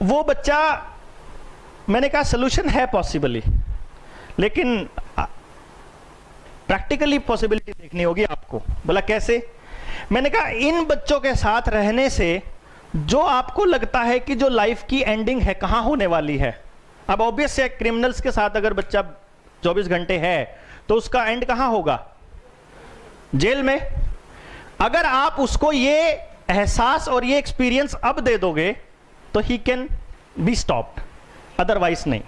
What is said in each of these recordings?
वो बच्चा, मैंने कहा सोल्यूशन है पॉसिबली, लेकिन प्रैक्टिकली पॉसिबिलिटी देखनी होगी आपको। बोला कैसे? मैंने कहा इन बच्चों के साथ रहने से जो आपको लगता है कि जो लाइफ की एंडिंग है कहां होने वाली है। अब ऑब्वियस है क्रिमिनल्स के साथ अगर बच्चा 24 घंटे है तो उसका एंड कहां होगा? जेल में। अगर आप उसको ये एहसास और ये एक्सपीरियंस अब दे दोगे तो he can be stopped, otherwise नहीं।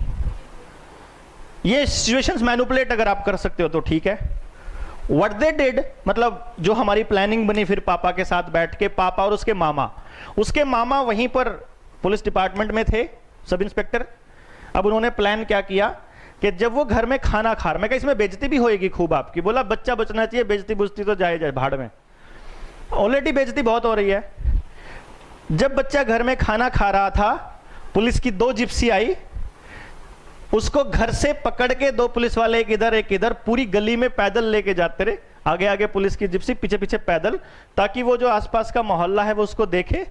ये सिचुएशंस मैनिपुलेट अगर आप कर सकते हो तो ठीक है। व्हाट दे डिड, मतलब जो हमारी प्लानिंग बनी फिर पापा के साथ बैठ के, पापा और उसके मामा वहीं पर पुलिस डिपार्टमेंट में थे, सब इंस्पेक्टर। अब उन्होंने प्लान क्या किया कि जब वो घर में खाना खा रहा, मैं कहा इसमें बेइज्जती भी होएगी खूब आपकी। बोला बच्चा बचना चाहिए, बेइज्जती बुजती तो जाए भाड़ में, ऑलरेडी बेइज्जती बहुत हो रही है। जब बच्चा घर में खाना खा रहा था, पुलिस की 2 जिप्सी आई, उसको घर से पकड़ के 2 पुलिस वाले, एक इधर, पूरी गली में पैदल लेके जाते रहे। आगे आगे पुलिस की जिप्सी, पीछे पीछे पैदल, ताकि वो जो आसपास का मोहल्ला है वो उसको देखे।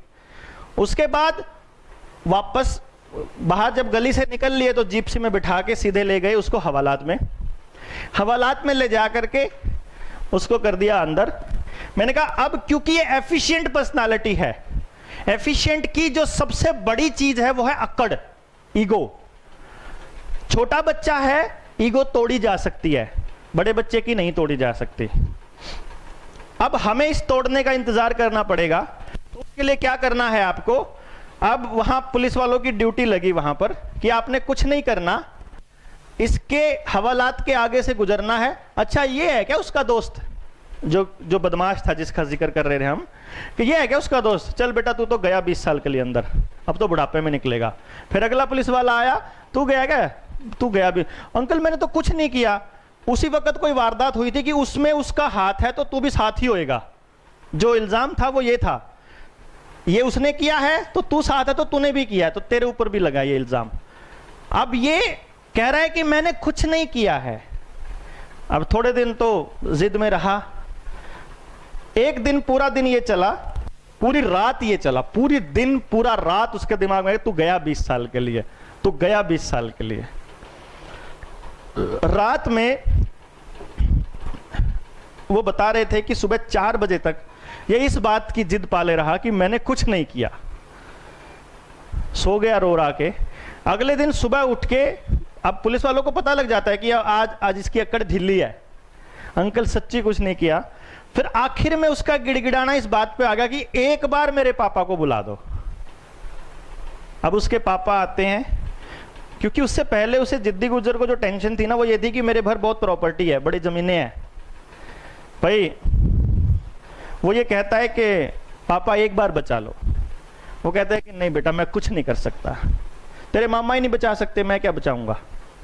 उसके बाद वापस बाहर जब गली से निकल लिए तो जिप्सी में बिठा के सीधे ले गए उसको हवालात में ले जा करके उसको कर दिया अंदर। मैंने कहा अब क्योंकि ये एफिशिएंट पर्सनालिटी है, एफिशिएंट की जो सबसे बड़ी चीज है वो है अक्कड़, ईगो। छोटा बच्चा है, ईगो तोड़ी जा सकती है, बड़े बच्चे की नहीं तोड़ी जा सकती। अब हमें इस तोड़ने का इंतजार करना पड़ेगा। तो उसके लिए क्या करना है आपको? अब वहां पुलिस वालों की ड्यूटी लगी वहां पर कि आपने कुछ नहीं करना, इसके हवालात के आगे से गुजरना है। अच्छा ये है क्या उसका दोस्त जो बदमाश था जिसका जिक्र कर रहे थे हम, कि ये है क्या उसका दोस्त? चल बेटा तू तो गया 20 साल के लिए अंदर, अब तो बुढ़ापे में निकलेगा। फिर अगला पुलिस वाला आया, तू गया क्या? तू गया भी। अंकल मैंने तो कुछ नहीं किया। उसी वक्त कोई वारदात हुई थी कि उसमें उसका हाथ है तो तू भी साथ ही होएगा। जो इल्जाम था वो ये था, ये उसने किया है तो तू साथ है, तो तूने भी किया है तो तेरे ऊपर भी लगा ये इल्जाम। अब ये कह रहा है कि मैंने कुछ नहीं किया है। अब थोड़े दिन तो जिद में रहा, एक दिन पूरा दिन ये चला, पूरी रात ये चला, पूरी दिन पूरा रात उसके दिमाग में तू गया 20 साल के लिए, तू गया 20 साल के लिए। रात में वो बता रहे थे कि सुबह 4 बजे तक ये इस बात की जिद पाले रहा कि मैंने कुछ नहीं किया। सो गया रो रहा के। अगले दिन सुबह उठ के, अब पुलिस वालों को पता लग जाता है कि आज इसकी अक्कड़ ढीली है, अंकल सच्ची कुछ नहीं किया। फिर आखिर में उसका गिड़गिड़ाना इस बात पे आ गया कि एक बार मेरे पापा को बुला दो। अब उसके पापा आते हैं, क्योंकि उससे पहले उसे जिद्दी गुजर को जो टेंशन थी ना वो ये थी कि मेरे घर बहुत प्रॉपर्टी है, बड़ी जमीनें हैं भाई। वो ये कहता है कि पापा एक बार बचा लो। वो कहता है कि नहीं बेटा मैं कुछ नहीं कर सकता, तेरे मामा ही नहीं बचा सकते, मैं क्या बचाऊंगा,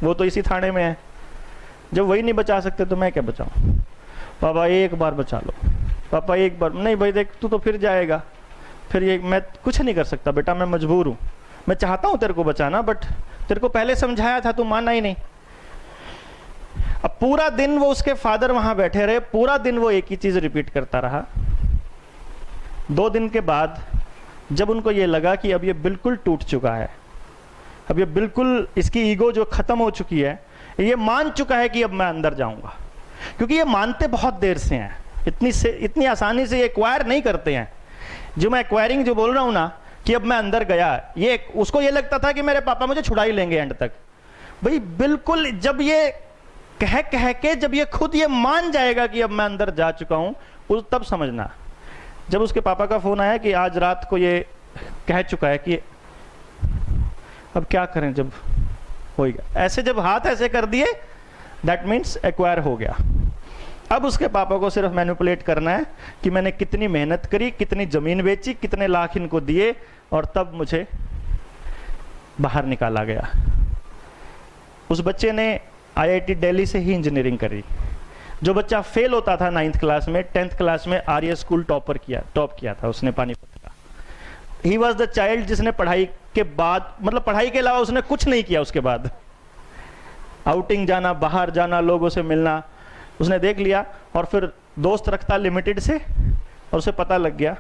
वो तो इसी थाने में है। जब वही नहीं बचा सकते तो मैं क्या बचाऊं? पापा एक बार बचा लो, पापा एक बार। नहीं भाई देख तू तो फिर जाएगा, फिर ये मैं कुछ नहीं कर सकता बेटा, मैं मजबूर हूँ, मैं चाहता हूँ तेरे को बचाना, बट तेरे को पहले समझाया था, तू माना ही नहीं। अब पूरा दिन वो उसके फादर वहां बैठे रहे, पूरा दिन वो एक ही चीज रिपीट करता रहा। 2 दिन के बाद जब उनको ये लगा कि अब ये बिल्कुल टूट चुका है, अब ये बिल्कुल इसकी ईगो जो खत्म हो चुकी है, ये मान चुका है कि अब मैं अंदर जाऊंगा, क्योंकि ये मानते बहुत देर से हैं, इतनी आसानी से ये एक्वायर नहीं करते हैं। जो मैं एक्वायरिंग जो बोल रहा हूं ना कि अब मैं अंदर गया, ये उसको ये लगता था कि मेरे पापा मुझे छुड़ा ही लेंगे एंड तक। भाई बिल्कुल जब ये कह के जब ये खुद ये मान जाएगा कि अब मैं अंदर जा चुका हूं, उस तब समझना। जब उसके पापा का फोन आया कि आज रात को ये कह चुका है कि अब क्या करें, जब हो गया ऐसे, जब हाथ ऐसे कर दिए दैट मीन्स एक्वायर हो गया। अब उसके पापा को सिर्फ मैनिपुलेट करना है कि मैंने कितनी मेहनत करी, कितनी जमीन बेची, कितने लाख इनको दिए, और तब मुझे बाहर निकाला गया। उस बच्चे ने IIT दिल्ली से ही इंजीनियरिंग करी। जो बच्चा फेल होता था 9th क्लास में, 10th क्लास में आर्य स्कूल टॉप किया था उसने पानीपत का। ही वॉज द चाइल्ड जिसने पढ़ाई के बाद, मतलब पढ़ाई के अलावा उसने कुछ नहीं किया। उसके बाद आउटिंग जाना, बाहर जाना, लोगों से मिलना उसने देख लिया, और फिर दोस्त रखता लिमिटेड से, और उसे पता लग गया।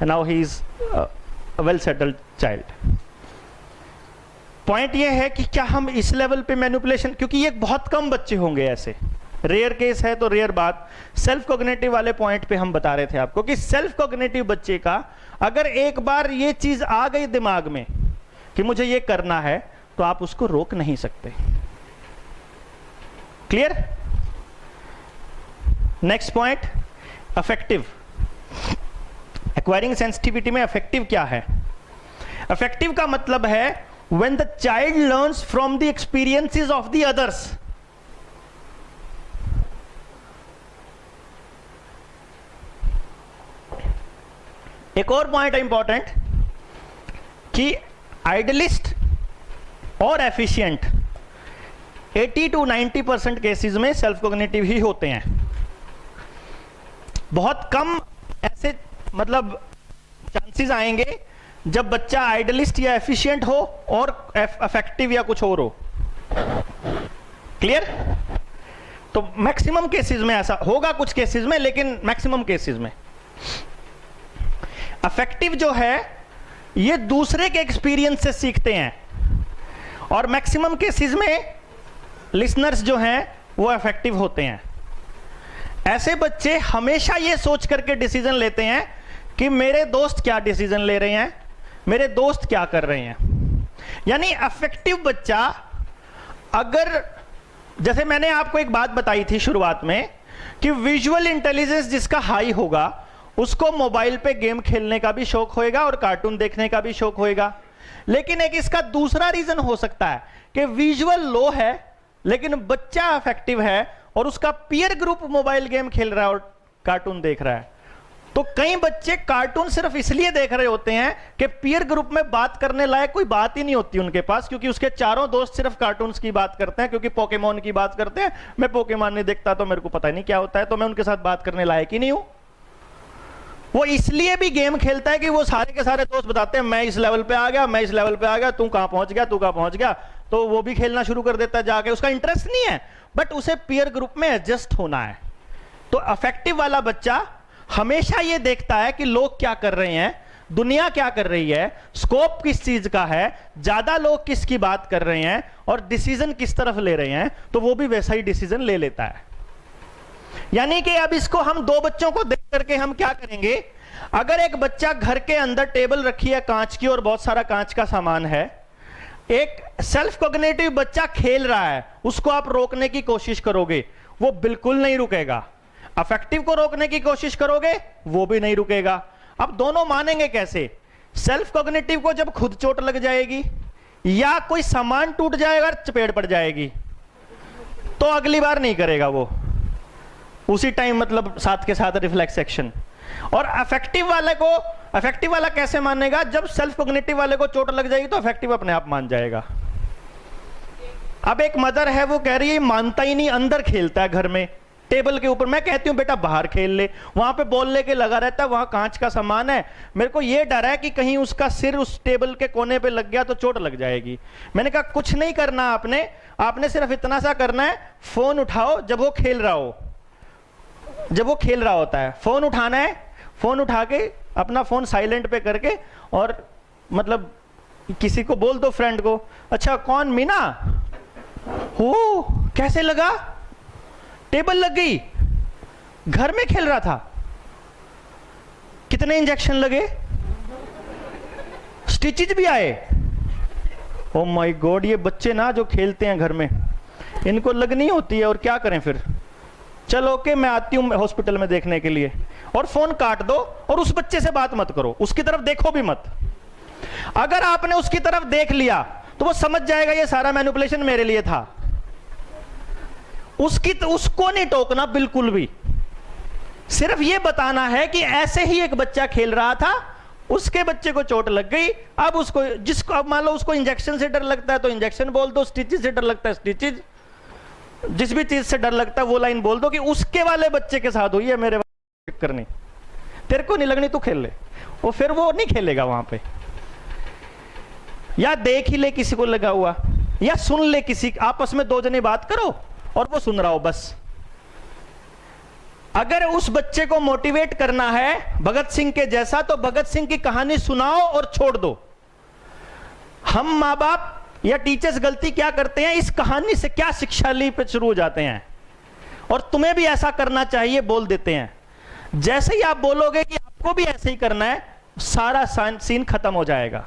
Now he is well settled child. Point ये है कि क्या हम इस लेवल पे मैनिपुलेशन, क्योंकि ये बहुत कम बच्चे होंगे ऐसे, रेयर केस है तो रेयर बात। सेल्फ कॉग्निटिव वाले पॉइंट पे हम बता रहे थे आपको कि सेल्फ कॉग्निटिव बच्चे का अगर एक बार ये चीज आ गई दिमाग में कि मुझे ये करना है, तो आप उसको रोक नहीं सकते। Clear? Next point, affective. Acquiring sensitivity में अफेक्टिव क्या है? अफेक्टिव का मतलब है when the child learns from the experiences of the others। एक और पॉइंट है इंपॉर्टेंट कि आइडियलिस्ट और एफिशिएंट 80 to 90% केसेस में सेल्फ कॉग्निटिव ही होते हैं। बहुत कम ऐसे मतलब चांसेस आएंगे जब बच्चा आइडियलिस्ट या एफिशिएंट हो और अफेक्टिव या कुछ और हो। क्लियर? तो मैक्सिमम केसेस में ऐसा होगा, कुछ केसेस में, लेकिन मैक्सिमम केसेस में अफेक्टिव जो है ये दूसरे के एक्सपीरियंस से सीखते हैं, और मैक्सिमम केसेस में लिसनर्स जो हैं वो अफेक्टिव होते हैं। ऐसे बच्चे हमेशा ये सोच करके डिसीजन लेते हैं कि मेरे दोस्त क्या डिसीजन ले रहे हैं, मेरे दोस्त क्या कर रहे हैं। यानी अफेक्टिव बच्चा, अगर जैसे मैंने आपको एक बात बताई थी शुरुआत में कि विजुअल इंटेलिजेंस जिसका हाई होगा उसको मोबाइल पे गेम खेलने का भी शौक होएगा और कार्टून देखने का भी शौक होएगा। लेकिन एक इसका दूसरा रीजन हो सकता है कि विजुअल लो है लेकिन बच्चा अफेक्टिव है और उसका पीयर ग्रुप मोबाइल गेम खेल रहा है और कार्टून देख रहा है। तो कई बच्चे कार्टून सिर्फ इसलिए देख रहे होते हैं कि पीयर ग्रुप में बात करने लायक कोई बात ही नहीं होती उनके पास, क्योंकि उसके चारों दोस्त सिर्फ कार्टून्स की बात करते हैं, क्योंकि पोकेमॉन की बात करते हैं। मैं पोकेमॉन नहीं देखता तो मेरे को पता नहीं क्या होता है, तो मैं उनके साथ बात करने लायक ही नहीं हूं। वो इसलिए भी गेम खेलता है कि वो सारे के सारे दोस्त बताते हैं मैं इस लेवल पे आ गया, मैं इस लेवल पे आ गया, तू कहां पहुंच गया, तू कहां पहुंच गया, तो वो भी खेलना शुरू कर देता है जाके। उसका इंटरेस्ट नहीं है, बट उसे पीयर ग्रुप में एडजस्ट होना है। तो अफेक्टिव वाला बच्चा हमेशा ये देखता है कि लोग क्या कर रहे हैं, दुनिया क्या कर रही है, स्कोप किस चीज का है, ज्यादा लोग किसकी बात कर रहे हैं और डिसीजन किस तरफ ले रहे हैं, तो वो भी वैसा ही डिसीजन ले लेता है। यानी कि अब इसको हम दो बच्चों को देख करके हम क्या करेंगे, अगर एक बच्चा घर के अंदर टेबल रखी है कांच की और बहुत सारा कांच का सामान है, एक सेल्फ कॉग्निटिव बच्चा खेल रहा है, उसको आप रोकने की कोशिश करोगे वो बिल्कुल नहीं रुकेगा। अफेक्टिव को रोकने की कोशिश करोगे वो भी नहीं रुकेगा। अब दोनों मानेंगे कैसे? सेल्फ कॉग्निटिव को जब खुद चोट लग जाएगी या कोई सामान टूट जाएगा, चपेट पड़ जाएगी, तो अगली बार नहीं करेगा वो, उसी टाइम मतलब साथ के साथ रिफ्लेक्स एक्शन। और अफेक्टिव वाला कैसे मानेगा? जब सेल्फ कॉग्निटिव वाले को चोट लग जाएगी तो अफेक्टिव अपने आप मान जाएगा। अब एक मदर है, वो कह रही है मानता ही नहीं, अंदर खेलता है घर में टेबल के ऊपर। मैं कहती हूं बेटा बाहर खेल ले, वहां पे बॉल लेके लगा रहता है, वहां कांच का सामान है, मेरे को यह डर है कि कहीं उसका सिर उस टेबल के कोने पे लग गया तो चोट लग जाएगी। मैंने कहा कुछ नहीं करना आपने सिर्फ इतना सा करना है, फोन उठाओ जब वो खेल रहा हो, जब वो खेल रहा होता है फोन उठाना है, फोन उठा के अपना फोन साइलेंट पे करके और मतलब किसी को बोल दो, फ्रेंड को, अच्छा कौन, मीना हो, कैसे लगा, टेबल लग गई, घर में खेल रहा था, कितने इंजेक्शन लगे, स्टिचेज भी आए। ओ माय गॉड, ये बच्चे ना जो खेलते हैं घर में, इनको लगनी होती है और क्या करें फिर। चलो ओके, मैं आती हूं हॉस्पिटल में देखने के लिए, और फोन काट दो और उस बच्चे से बात मत करो, उसकी तरफ देखो भी मत। अगर आपने उसकी तरफ देख लिया तो वो समझ जाएगा ये सारा मैनिपुलेशन मेरे लिए था। उसको नहीं टोकना बिल्कुल भी, सिर्फ ये बताना है कि ऐसे ही एक बच्चा खेल रहा था, उसके बच्चे को चोट लग गई, अब उसको जिसको अब मान लो उसको इंजेक्शन से डर लगता है तो इंजेक्शन बोल दो, स्टिचेज से डर लगता है स्टिचेज, जिस भी चीज से डर लगता है वो लाइन बोल दो कि उसके वाले बच्चे के साथ हुई है, मेरे करनी, तेरे को नहीं लगनी तू खेल ले, वो फिर वो नहीं खेलेगा वहां पे। या देख ही ले किसी को लगा हुआ, या सुन ले किसी, आपस में दो जने बात करो और वो सुन रहा हो बस। अगर उस बच्चे को मोटिवेट करना है भगत सिंह के जैसा, तो भगत सिंह की कहानी सुनाओ और छोड़ दो। हम माँ बाप या टीचर्स गलती क्या करते हैं, इस कहानी से क्या शिक्षा ली पे शुरू हो जाते हैं और तुम्हें भी ऐसा करना चाहिए बोल देते हैं। जैसे ही आप बोलोगे कि आपको भी ऐसे ही करना है, सारा सीन खत्म हो जाएगा।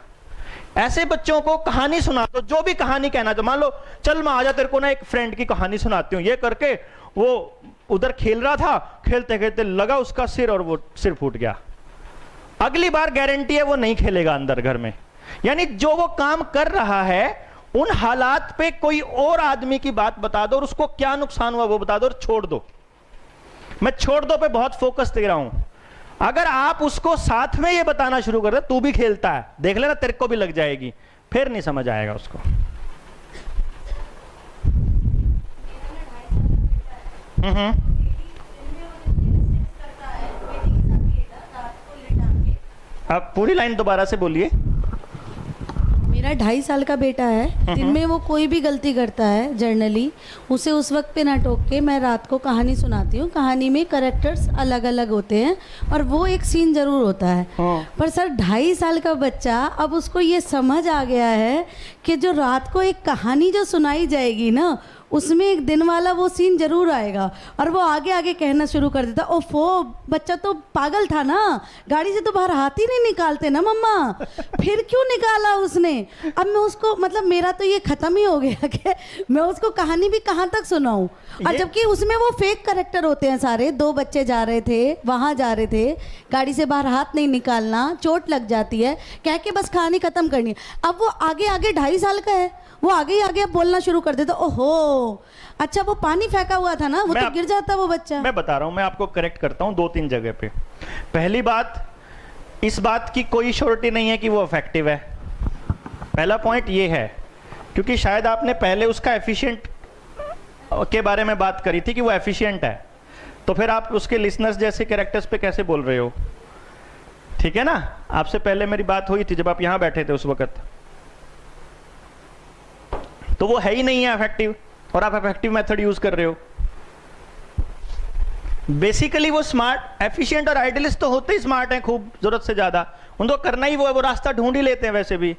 ऐसे बच्चों को कहानी सुना दो, जो भी कहानी कहना तो, मान लो चल मैं आजा तेरे को ना एक फ्रेंड की कहानी सुनाती हूं, ये करके वो उधर खेल रहा था, खेलते खेलते लगा उसका सिर और वो सिर फूट गया। अगली बार गारंटी है वो नहीं खेलेगा अंदर घर में। यानी जो वो काम कर रहा है उन हालात पे कोई और आदमी की बात बता दो और उसको क्या नुकसान हुआ वो बता दो और छोड़ दो। मैं छोड़ दो पे बहुत फोकस दे रहा हूं। अगर आप उसको साथ में ये बताना शुरू कर दे, तू भी खेलता है, देख लेना तेरे को भी लग जाएगी, फिर नहीं समझ आएगा उसको। आप पूरी लाइन दोबारा से बोलिए। मेरा 2.5 साल का बेटा है, दिन में वो कोई भी गलती करता है जनरली, उसे उस वक्त पे ना टोक के मैं रात को कहानी सुनाती हूँ। कहानी में कैरेक्टर्स अलग अलग होते हैं और वो एक सीन जरूर होता है। पर सर 2.5 साल का बच्चा, अब उसको ये समझ आ गया है कि जो रात को एक कहानी जो सुनाई जाएगी ना, उसमें एक दिन वाला वो सीन जरूर आएगा और वो आगे आगे कहना शुरू कर देता, ओफो बच्चा तो पागल था ना, गाड़ी से तो बाहर हाथ ही नहीं निकालते ना मम्मा, फिर क्यों निकाला उसने। अब मैं उसको, मतलब मेरा तो ये खत्म ही हो गया कि मैं उसको कहानी भी कहाँ तक सुनाऊं। और जबकि उसमें वो फेक कैरेक्टर होते हैं सारे। 2 बच्चे जा रहे थे, वहां जा रहे थे, गाड़ी से बाहर हाथ नहीं निकालना, चोट लग जाती है, कह के बस कहानी खत्म करनी। अब वो आगे आगे 2.5 साल का है, वो आगे ही आगे बोलना शुरू कर देता, ओहो अच्छा वो पानी फेंका हुआ था ना, वो तो गिर जाता वो बच्चा। मैं बता रहा हूं, मैं आपको करेक्ट करता हूं 2-3 जगह पे। पहली बात, इस बात की कोई श्योरिटी नहीं है कि वो इफेक्टिव है। पहला पॉइंट ये है, क्योंकि शायद आपने पहले उसका एफिशिएंट के बारे में बात करी थी कि वो एफिशिएंट है, तो फिर आप उसके लिसनर्स जैसे कैरेक्टर्स पे कैसे बोल रहे हो? ठीक है ना, आपसे पहले मेरी बात हुई थी जब आप यहां बैठे थे उस वक्त, तो वो है ही नहीं है इफेक्टिव और आप इफेक्टिव मेथड यूज कर रहे हो। बेसिकली वो स्मार्ट, एफिशिएंट और आइडियलिस्ट तो होते ही स्मार्ट हैं, खूब जरूरत से ज्यादा, उनको करना ही वो है, वो रास्ता ढूंढ ही लेते हैं वैसे भी।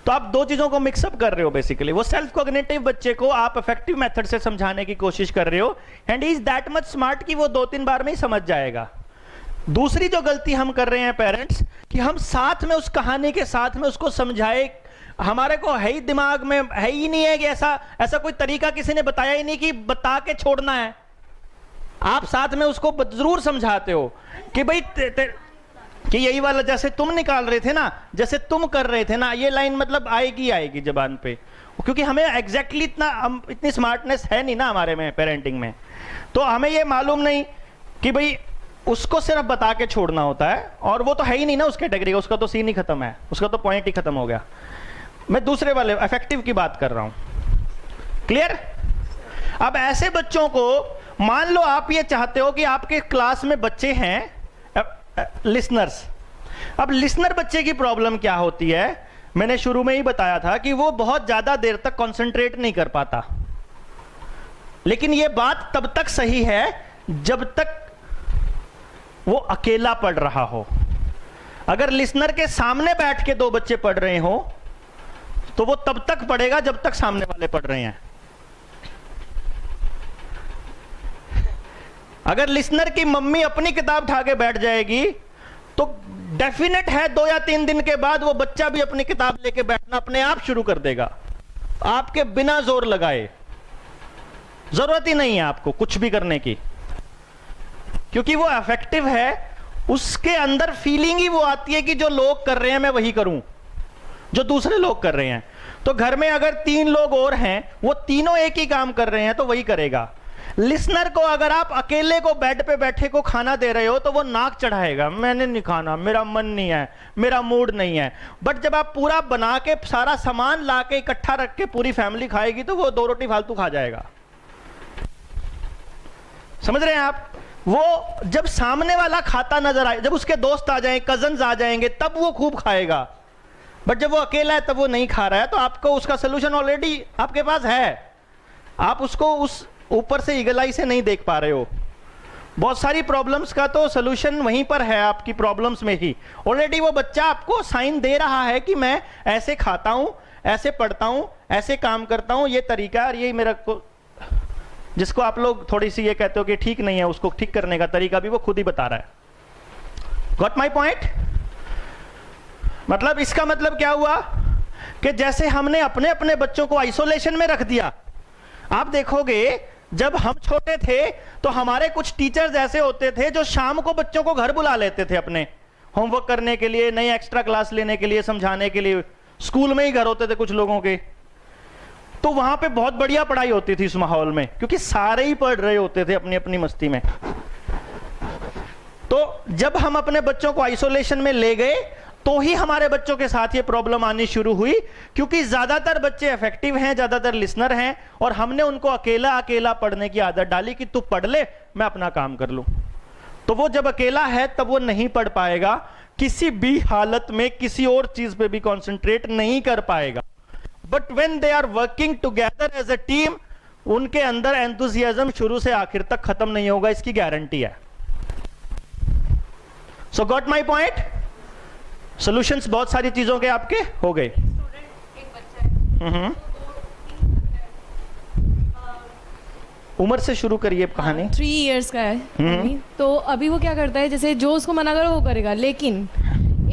तो आप 2 चीजों को मिक्सअप कर रहे हो बेसिकली। वो सेल्फ कॉग्निटिव बच्चे को आप इफेक्टिव मेथड से समझाने की कोशिश कर रहे हो and is that much smart कि वो 2-3 बार में ही समझ जाएगा। दूसरी जो गलती हम कर रहे हैं पेरेंट्स, कि हम साथ में उस कहानी के साथ में उसको समझाए, हमारे को है ही दिमाग में है ही नहीं है कि ऐसा कोई तरीका किसी ने बताया ही नहीं कि बता के छोड़ना है। आप साथ में उसको जरूर समझाते हो कि भाई कि यही वाला जैसे तुम निकाल रहे थे ना, जैसे तुम कर रहे थे ना, ये लाइन मतलब आएगी जबान पे, क्योंकि हमें एग्जैक्टली इतनी स्मार्टनेस है नहीं ना हमारे में पेरेंटिंग में, तो हमें ये मालूम नहीं कि भाई उसको सिर्फ बता के छोड़ना होता है, और वो तो है ही नहीं ना उस कैटेगरी का, उसका तो सीन ही खत्म है, उसका तो पॉइंट ही खत्म हो गया। मैं दूसरे वाले इफेक्टिव की बात कर रहा हूं, क्लियर? अब ऐसे बच्चों को, मान लो आप ये चाहते हो कि आपके क्लास में बच्चे हैं लिसनर्स। अब लिसनर बच्चे की प्रॉब्लम क्या होती है, मैंने शुरू में ही बताया था कि वो बहुत ज्यादा देर तक कंसंट्रेट नहीं कर पाता। लेकिन ये बात तब तक सही है जब तक वो अकेला पढ़ रहा हो। अगर लिसनर के सामने बैठ के 2 बच्चे पढ़ रहे हो तो वो तब तक पढ़ेगा जब तक सामने वाले पढ़ रहे हैं। अगर लिसनर की मम्मी अपनी किताब उठा के बैठ जाएगी तो डेफिनेट है 2 या 3 दिन के बाद वो बच्चा भी अपनी किताब लेके बैठना अपने आप शुरू कर देगा, आपके बिना जोर लगाए। जरूरत ही नहीं है आपको कुछ भी करने की, क्योंकि वो इफेक्टिव है। उसके अंदर फीलिंग ही वो आती है कि जो लोग कर रहे हैं मैं वही करूं, जो दूसरे लोग कर रहे हैं। तो घर में अगर 3 लोग और हैं, वो तीनों एक ही काम कर रहे हैं तो वही करेगा। लिसनर को अगर आप अकेले को बेड पे बैठे को खाना दे रहे हो तो वो नाक चढ़ाएगा, मैंने नहीं खाना, मेरा मन नहीं है, मेरा मूड नहीं है। बट जब आप पूरा बना के सारा सामान ला के इकट्ठा रख के पूरी फैमिली खाएगी तो वो 2 रोटी फालतू खा जाएगा। समझ रहे हैं आप? वो जब सामने वाला खाता नजर आए, जब उसके दोस्त आ जाएं, कजन्स आ जाएंगे, तब वो खूब खाएगा। बट जब वो अकेला है तब वो नहीं खा रहा है, तो आपको उसका सोल्यूशन ऑलरेडी आपके पास है, आप उसको उस ऊपर से ईगल आई से नहीं देख पा रहे हो। बहुत सारी प्रॉब्लम्स का तो सोल्यूशन वहीं पर है, आपकी प्रॉब्लम्स में ही। ऑलरेडी वो बच्चा आपको साइन दे रहा है कि मैं ऐसे खाता हूं, ऐसे पढ़ता हूं, ऐसे काम करता हूं, ये तरीका और ये मेरा को, जिसको आप लोग थोड़ी सी ये कहते हो कि ठीक नहीं है, उसको ठीक करने का तरीका भी वो खुद ही बता रहा है। Got my point? मतलब इसका मतलब क्या हुआ कि जैसे हमने अपने अपने बच्चों को आइसोलेशन में रख दिया। आप देखोगे जब हम छोटे थे तो हमारे कुछ टीचर्स ऐसे होते थे जो शाम को बच्चों को घर बुला लेते थे अपने होमवर्क करने के लिए, नई एक्स्ट्रा क्लास लेने के लिए, समझाने के लिए। स्कूल में ही घर होते थे कुछ लोगों के, तो वहां पे बहुत बढ़िया पढ़ाई होती थी इस माहौल में, क्योंकि सारे ही पढ़ रहे होते थे अपनी अपनी मस्ती में। तो जब हम अपने बच्चों को आइसोलेशन में ले गए तो ही हमारे बच्चों के साथ ये प्रॉब्लम आनी शुरू हुई, क्योंकि ज्यादातर बच्चे इफेक्टिव हैं, ज्यादातर लिसनर हैं, और हमने उनको अकेला अकेला पढ़ने की आदत डाली कि तू पढ़ ले, मैं अपना काम कर लूं। तो वो जब अकेला है तब वो नहीं पढ़ पाएगा, किसी भी हालत में किसी और चीज पे भी कंसंट्रेट नहीं कर पाएगा। But when they are working together as a team, उनके अंदर एंथुसियाज्म शुरू से आखिर तक खत्म नहीं होगा, इसकी गारंटी है। सो गॉट माई पॉइंट? सॉल्यूशंस बहुत सारी चीजों के आपके हो गए। उम्र से शुरू करिए कहानी। 3 इयर्स का है अभी। तो अभी वो क्या करता है, जैसे जो उसको मना करो वो करेगा, लेकिन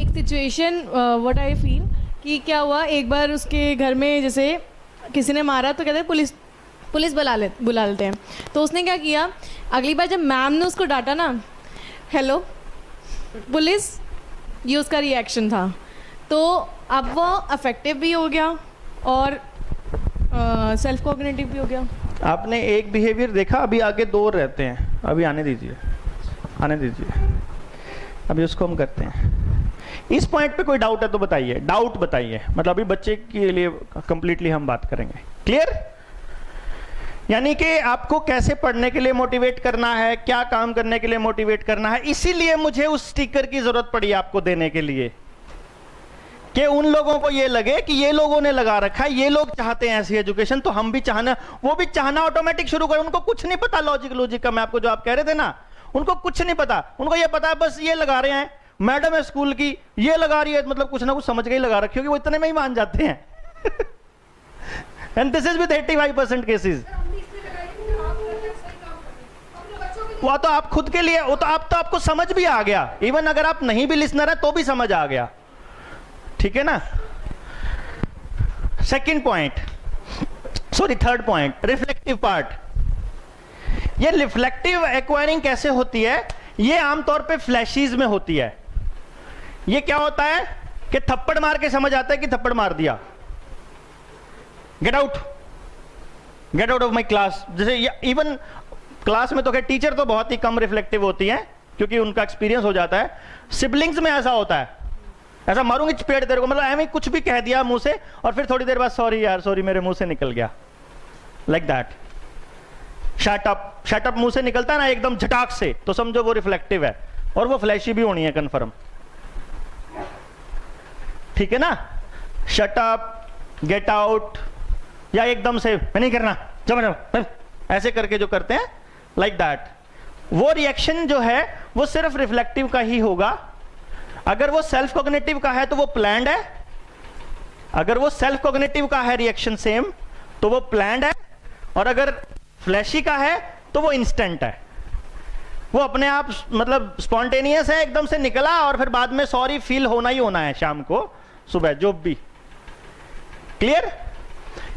एक सिचुएशन व्हाट आई फील कि क्या हुआ, एक बार उसके घर में जैसे किसी ने मारा तो कहते हैं पुलिस बुला लेते हैं। तो उसने क्या किया, अगली बार जब मैम ने उसको डांटा ना, हेलो पुलिस, ये उसका रिएक्शन था। तो अब वो अफेक्टिव भी हो गया और सेल्फ कॉग्निटिव भी हो गया। आपने एक बिहेवियर देखा, अभी आगे 2 रहते हैं, अभी आने दीजिए, अभी उसको हम करते हैं। इस पॉइंट पे कोई डाउट है तो बताइए, डाउट बताइए, मतलब अभी बच्चे के लिए कंप्लीटली हम बात करेंगे। क्लियर? यानी कि आपको कैसे पढ़ने के लिए मोटिवेट करना है, क्या काम करने के लिए मोटिवेट करना है। इसीलिए मुझे उस स्टिकर की जरूरत पड़ी आपको देने के लिए, कि उन लोगों को ये लगे कि ये लोगों ने लगा रखा है, ये लोग चाहते हैं ऐसी एजुकेशन, तो हम भी चाहना, वो भी चाहना ऑटोमेटिक शुरू करें। उनको कुछ नहीं पता लॉजिक का, मैं आपको जो आप कह रहे थे ना, उनको कुछ नहीं पता। उनको ये पता है बस ये लगा रहे हैं, मैडम है स्कूल की ये लगा रही है, मतलब कुछ ना कुछ समझ के ही लगा रखी होगी, वो इतने में ही मान जाते हैं। And this is with 85% cases. वो तो आप खुद के लिए, वो तो आपको समझ भी आ गया, इवन अगर आप नहीं भी लिसनर है तो भी समझ आ गया, ठीक है ना। Second point, sorry third point, reflective part. ये रिफ्लेक्टिव एक्वायरिंग कैसे होती है? ये आमतौर पे फ्लैशीज में होती है। ये क्या होता है कि थप्पड़ मार के समझ आता है कि थप्पड़ मार दिया, get out of my class. जैसे इवन क्लास में तो क्या, टीचर तो बहुत ही कम रिफ्लेक्टिव होती है क्योंकि उनका एक्सपीरियंस हो जाता है। सिबलिंग्स में ऐसा होता है, ऐसा मारूंगी चपेट तेरे को, मतलब ऐसे कुछ भी कह दिया मुंह से और फिर थोड़ी देर बाद सॉरी यार, सॉरी मेरे मुंह से निकल गया, लाइक दैट। शट अप मुंह से निकलता है ना एकदम झटाक से, तो समझो वो रिफ्लेक्टिव है, और वो फ्लैशी भी होनी है कंफर्म, ठीक है ना। शट अप, गेट आउट, या एकदम से मैं नहीं करना, जब ऐसे करके जो करते हैं लाइक दैट, वो रिएक्शन जो है वो सिर्फ रिफ्लेक्टिव का ही होगा। अगर वो सेल्फ कॉग्निटिव का है तो वो प्लान्ड है, अगर वो सेल्फ कॉग्निटिव का है रिएक्शन सेम तो वो प्लान्ड है, और अगर फ्लैशी का है तो वो इंस्टेंट है, वो अपने आप मतलब स्पॉन्टेनियस है, एकदम से निकला और फिर बाद में सॉरी फील होना ही होना है, शाम को सुबह जो भी। क्लियर?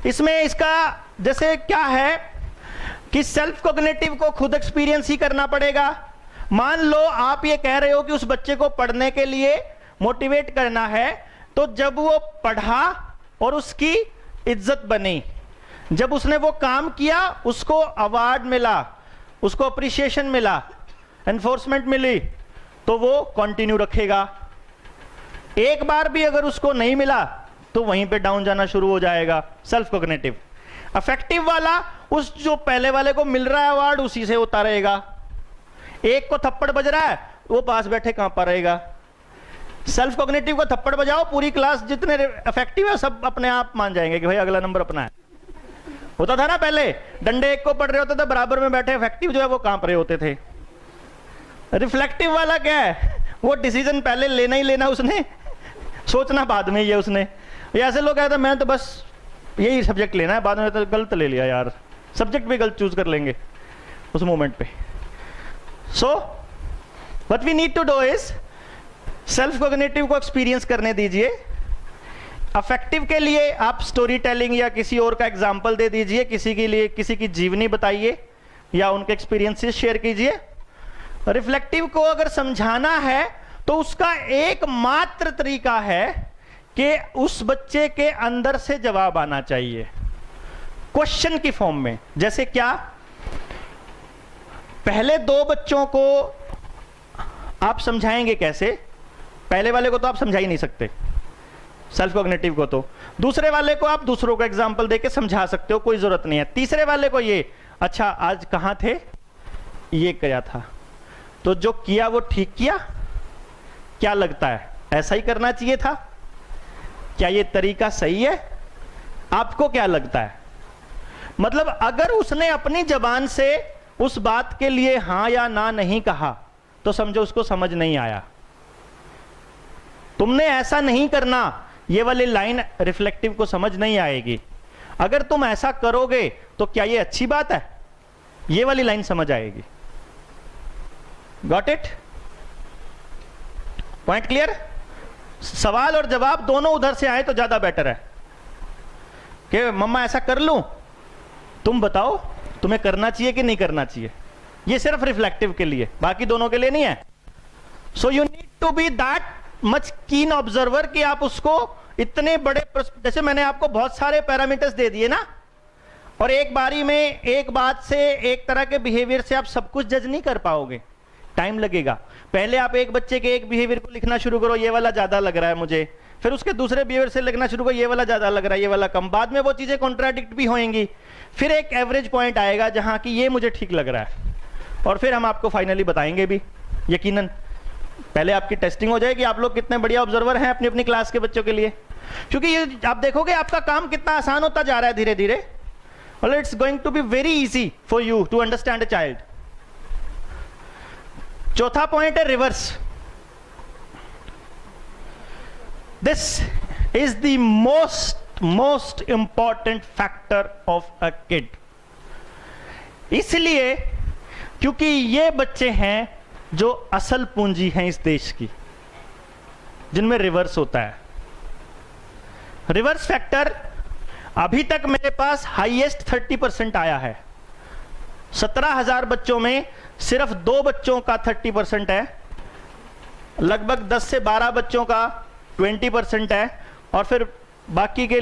इसमें इसका जैसे क्या है कि सेल्फ कॉग्निटिव को खुद एक्सपीरियंस ही करना पड़ेगा। मान लो आप ये कह रहे हो कि उस बच्चे को पढ़ने के लिए मोटिवेट करना है, तो जब वो पढ़ा और उसकी इज्जत बनी, जब उसने वो काम किया, उसको अवार्ड मिला, उसको अप्रिसिएशन मिला, एनफोर्समेंट मिली, तो वो कंटिन्यू रखेगा। एक बार भी अगर उसको नहीं मिला तो वहीं पे डाउन जाना शुरू हो जाएगा। Self cognitive. अफेक्टिव वाला, उस जो पहले वाले को मिल रहा है अवार्ड, उसी से होता रहेगा। एक को थप्पड़ बज रहा है, वो पास बैठे कहां पर रहेगा। सेल्फ कॉग्निटिव को थप्पड़ बजाओ, पूरी क्लास जितने इफेक्टिव है सब अपने आप मान जाएंगे कि भाई अगला नंबर अपना है। होता था ना पहले, डंडे एक को पढ़ रहे होते थे, बराबर में बैठे इफेक्टिव जो है वो कांप रहे होते थे। रिफ्लेक्टिव वाला क्या है, वो डिसीजन पहले लेना ही लेना, उसने सोचना बाद में ही है उसने। ये ऐसे लोग कहते हैं मैं तो बस यही सब्जेक्ट लेना है, बाद में तो गलत ले लिया यार, सब्जेक्ट भी गलत चूज कर लेंगे उस मोमेंट पे। So what we need to do is self cognitive को एक्सपीरियंस करने दीजिए। अफेक्टिव के लिए आप स्टोरी टेलिंग या किसी और का एग्जाम्पल दे दीजिए, किसी के लिए किसी की जीवनी बताइए या उनके एक्सपीरियंसेस शेयर कीजिए। रिफ्लेक्टिव को अगर समझाना है तो उसका एकमात्र तरीका है कि उस बच्चे के अंदर से जवाब आना चाहिए क्वेश्चन की फॉर्म में। जैसे क्या, पहले दो बच्चों को आप समझाएंगे कैसे? पहले वाले को तो आप समझा ही नहीं सकते, सेल्फ कॉग्निटिव को तो। दूसरे वाले को आप दूसरों को एग्जाम्पल देके समझा सकते हो, कोई जरूरत नहीं है। तीसरे वाले को ये, अच्छा आज कहां थे, ये किया था, तो जो किया वो ठीक किया, क्या लगता है ऐसा ही करना चाहिए था, क्या ये तरीका सही है, आपको क्या लगता है? मतलब अगर उसने अपनी जबान से उस बात के लिए हां या ना नहीं कहा तो समझो उसको समझ नहीं आया। तुमने ऐसा नहीं करना, ये वाली लाइन रिफ्लेक्टिव को समझ नहीं आएगी। अगर तुम ऐसा करोगे तो क्या ये अच्छी बात है, ये वाली लाइन समझ आएगी। Got it? Point clear? सवाल और जवाब दोनों उधर से आए तो ज्यादा बेटर है कि मम्मा ऐसा कर लूं, तुम बताओ तुम्हें करना चाहिए कि नहीं करना चाहिए। ये सिर्फ रिफ्लेक्टिव के लिए, बाकी दोनों के लिए नहीं है। So you need to be that much keen observer कि आप उसको इतने बड़े, जैसे मैंने आपको बहुत सारे पैरामीटर्स दे दिए ना, और एक बारी में एक बात से, एक तरह के बिहेवियर से आप सब कुछ जज नहीं कर पाओगे, टाइम लगेगा। पहले आप एक बच्चे के एक बिहेवियर को लिखना शुरू करो, ये वाला ज्यादा लग रहा है मुझे, फिर उसके दूसरे बिहेवियर से लिखना शुरू करो, ये वाला ज्यादा लग रहा है, ये वाला कम। बाद में वो चीजें कॉन्ट्राडिक्ट भी होंगी, फिर एक एवरेज पॉइंट आएगा जहां कि ये मुझे ठीक लग रहा है, और फिर हम आपको फाइनली बताएंगे भी यकीनन। पहले आपकी टेस्टिंग हो जाएगी, आप लोग कितने बढ़िया ऑब्जर्वर हैं अपनी अपनी क्लास के बच्चों के लिए, क्योंकि ये आप देखोगे आपका काम कितना आसान होता जा रहा है धीरे धीरे। और it's going to be very easy for you to understand a child. चौथा पॉइंट है reverse. This is the most important factor of a kid. इसलिए क्योंकि ये बच्चे हैं जो असल पूंजी हैं इस देश की, जिनमें रिवर्स होता है। रिवर्स फैक्टर अभी तक मेरे पास हाईएस्ट 30% आया है। 17,000 बच्चों में सिर्फ 2 बच्चों का 30% है, लगभग 10 से 12 बच्चों का 20% है, और फिर बाकी के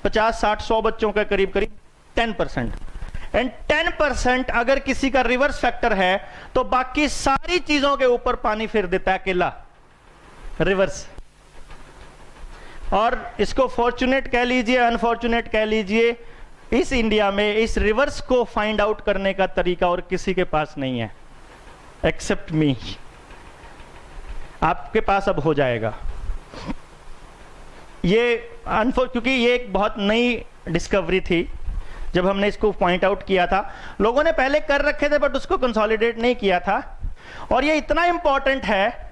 50, 60, 100 बच्चों का करीब करीब 10%। एंड 10% अगर किसी का रिवर्स फैक्टर है तो बाकी सारी चीजों के ऊपर पानी फेर देता है अकेला, रिवर्स। और इसको फॉर्चुनेट कह लीजिए, अनफॉर्चुनेट कह लीजिए, इस इंडिया में इस रिवर्स को फाइंड आउट करने का तरीका और किसी के पास नहीं है एक्सेप्ट मी। आपके पास अब हो जाएगा ये, क्योंकि ये एक बहुत नई डिस्कवरी थी। जब हमने इसको पॉइंट आउट किया था, लोगों ने पहले कर रखे थे बट उसको कंसोलिडेट नहीं किया था, और ये इतना इंपॉर्टेंट है।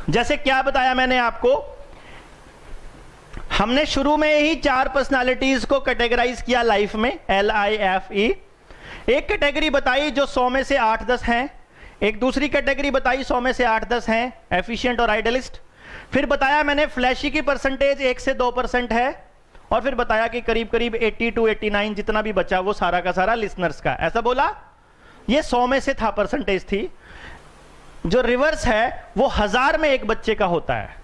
जैसे क्या बताया मैंने आपको, हमने शुरू में ही 4 पर्सनालिटीज को कैटेगराइज किया लाइफ में, LIFE। एक कैटेगरी बताई जो 100 में से 8-10 हैं, एक दूसरी कैटेगरी बताई 100 में से 8-10 हैं, एफिशिएंट और आइडियलिस्ट। फिर बताया मैंने फ्लैशी की परसेंटेज 1 से 2% है, और फिर बताया कि करीब करीब 80 to 89 जितना भी बचा वो सारा का सारा लिसनर्स का। ऐसा बोला, ये 100 में से था परसेंटेज थी। जो रिवर्स है वो 1000 में एक बच्चे का होता है।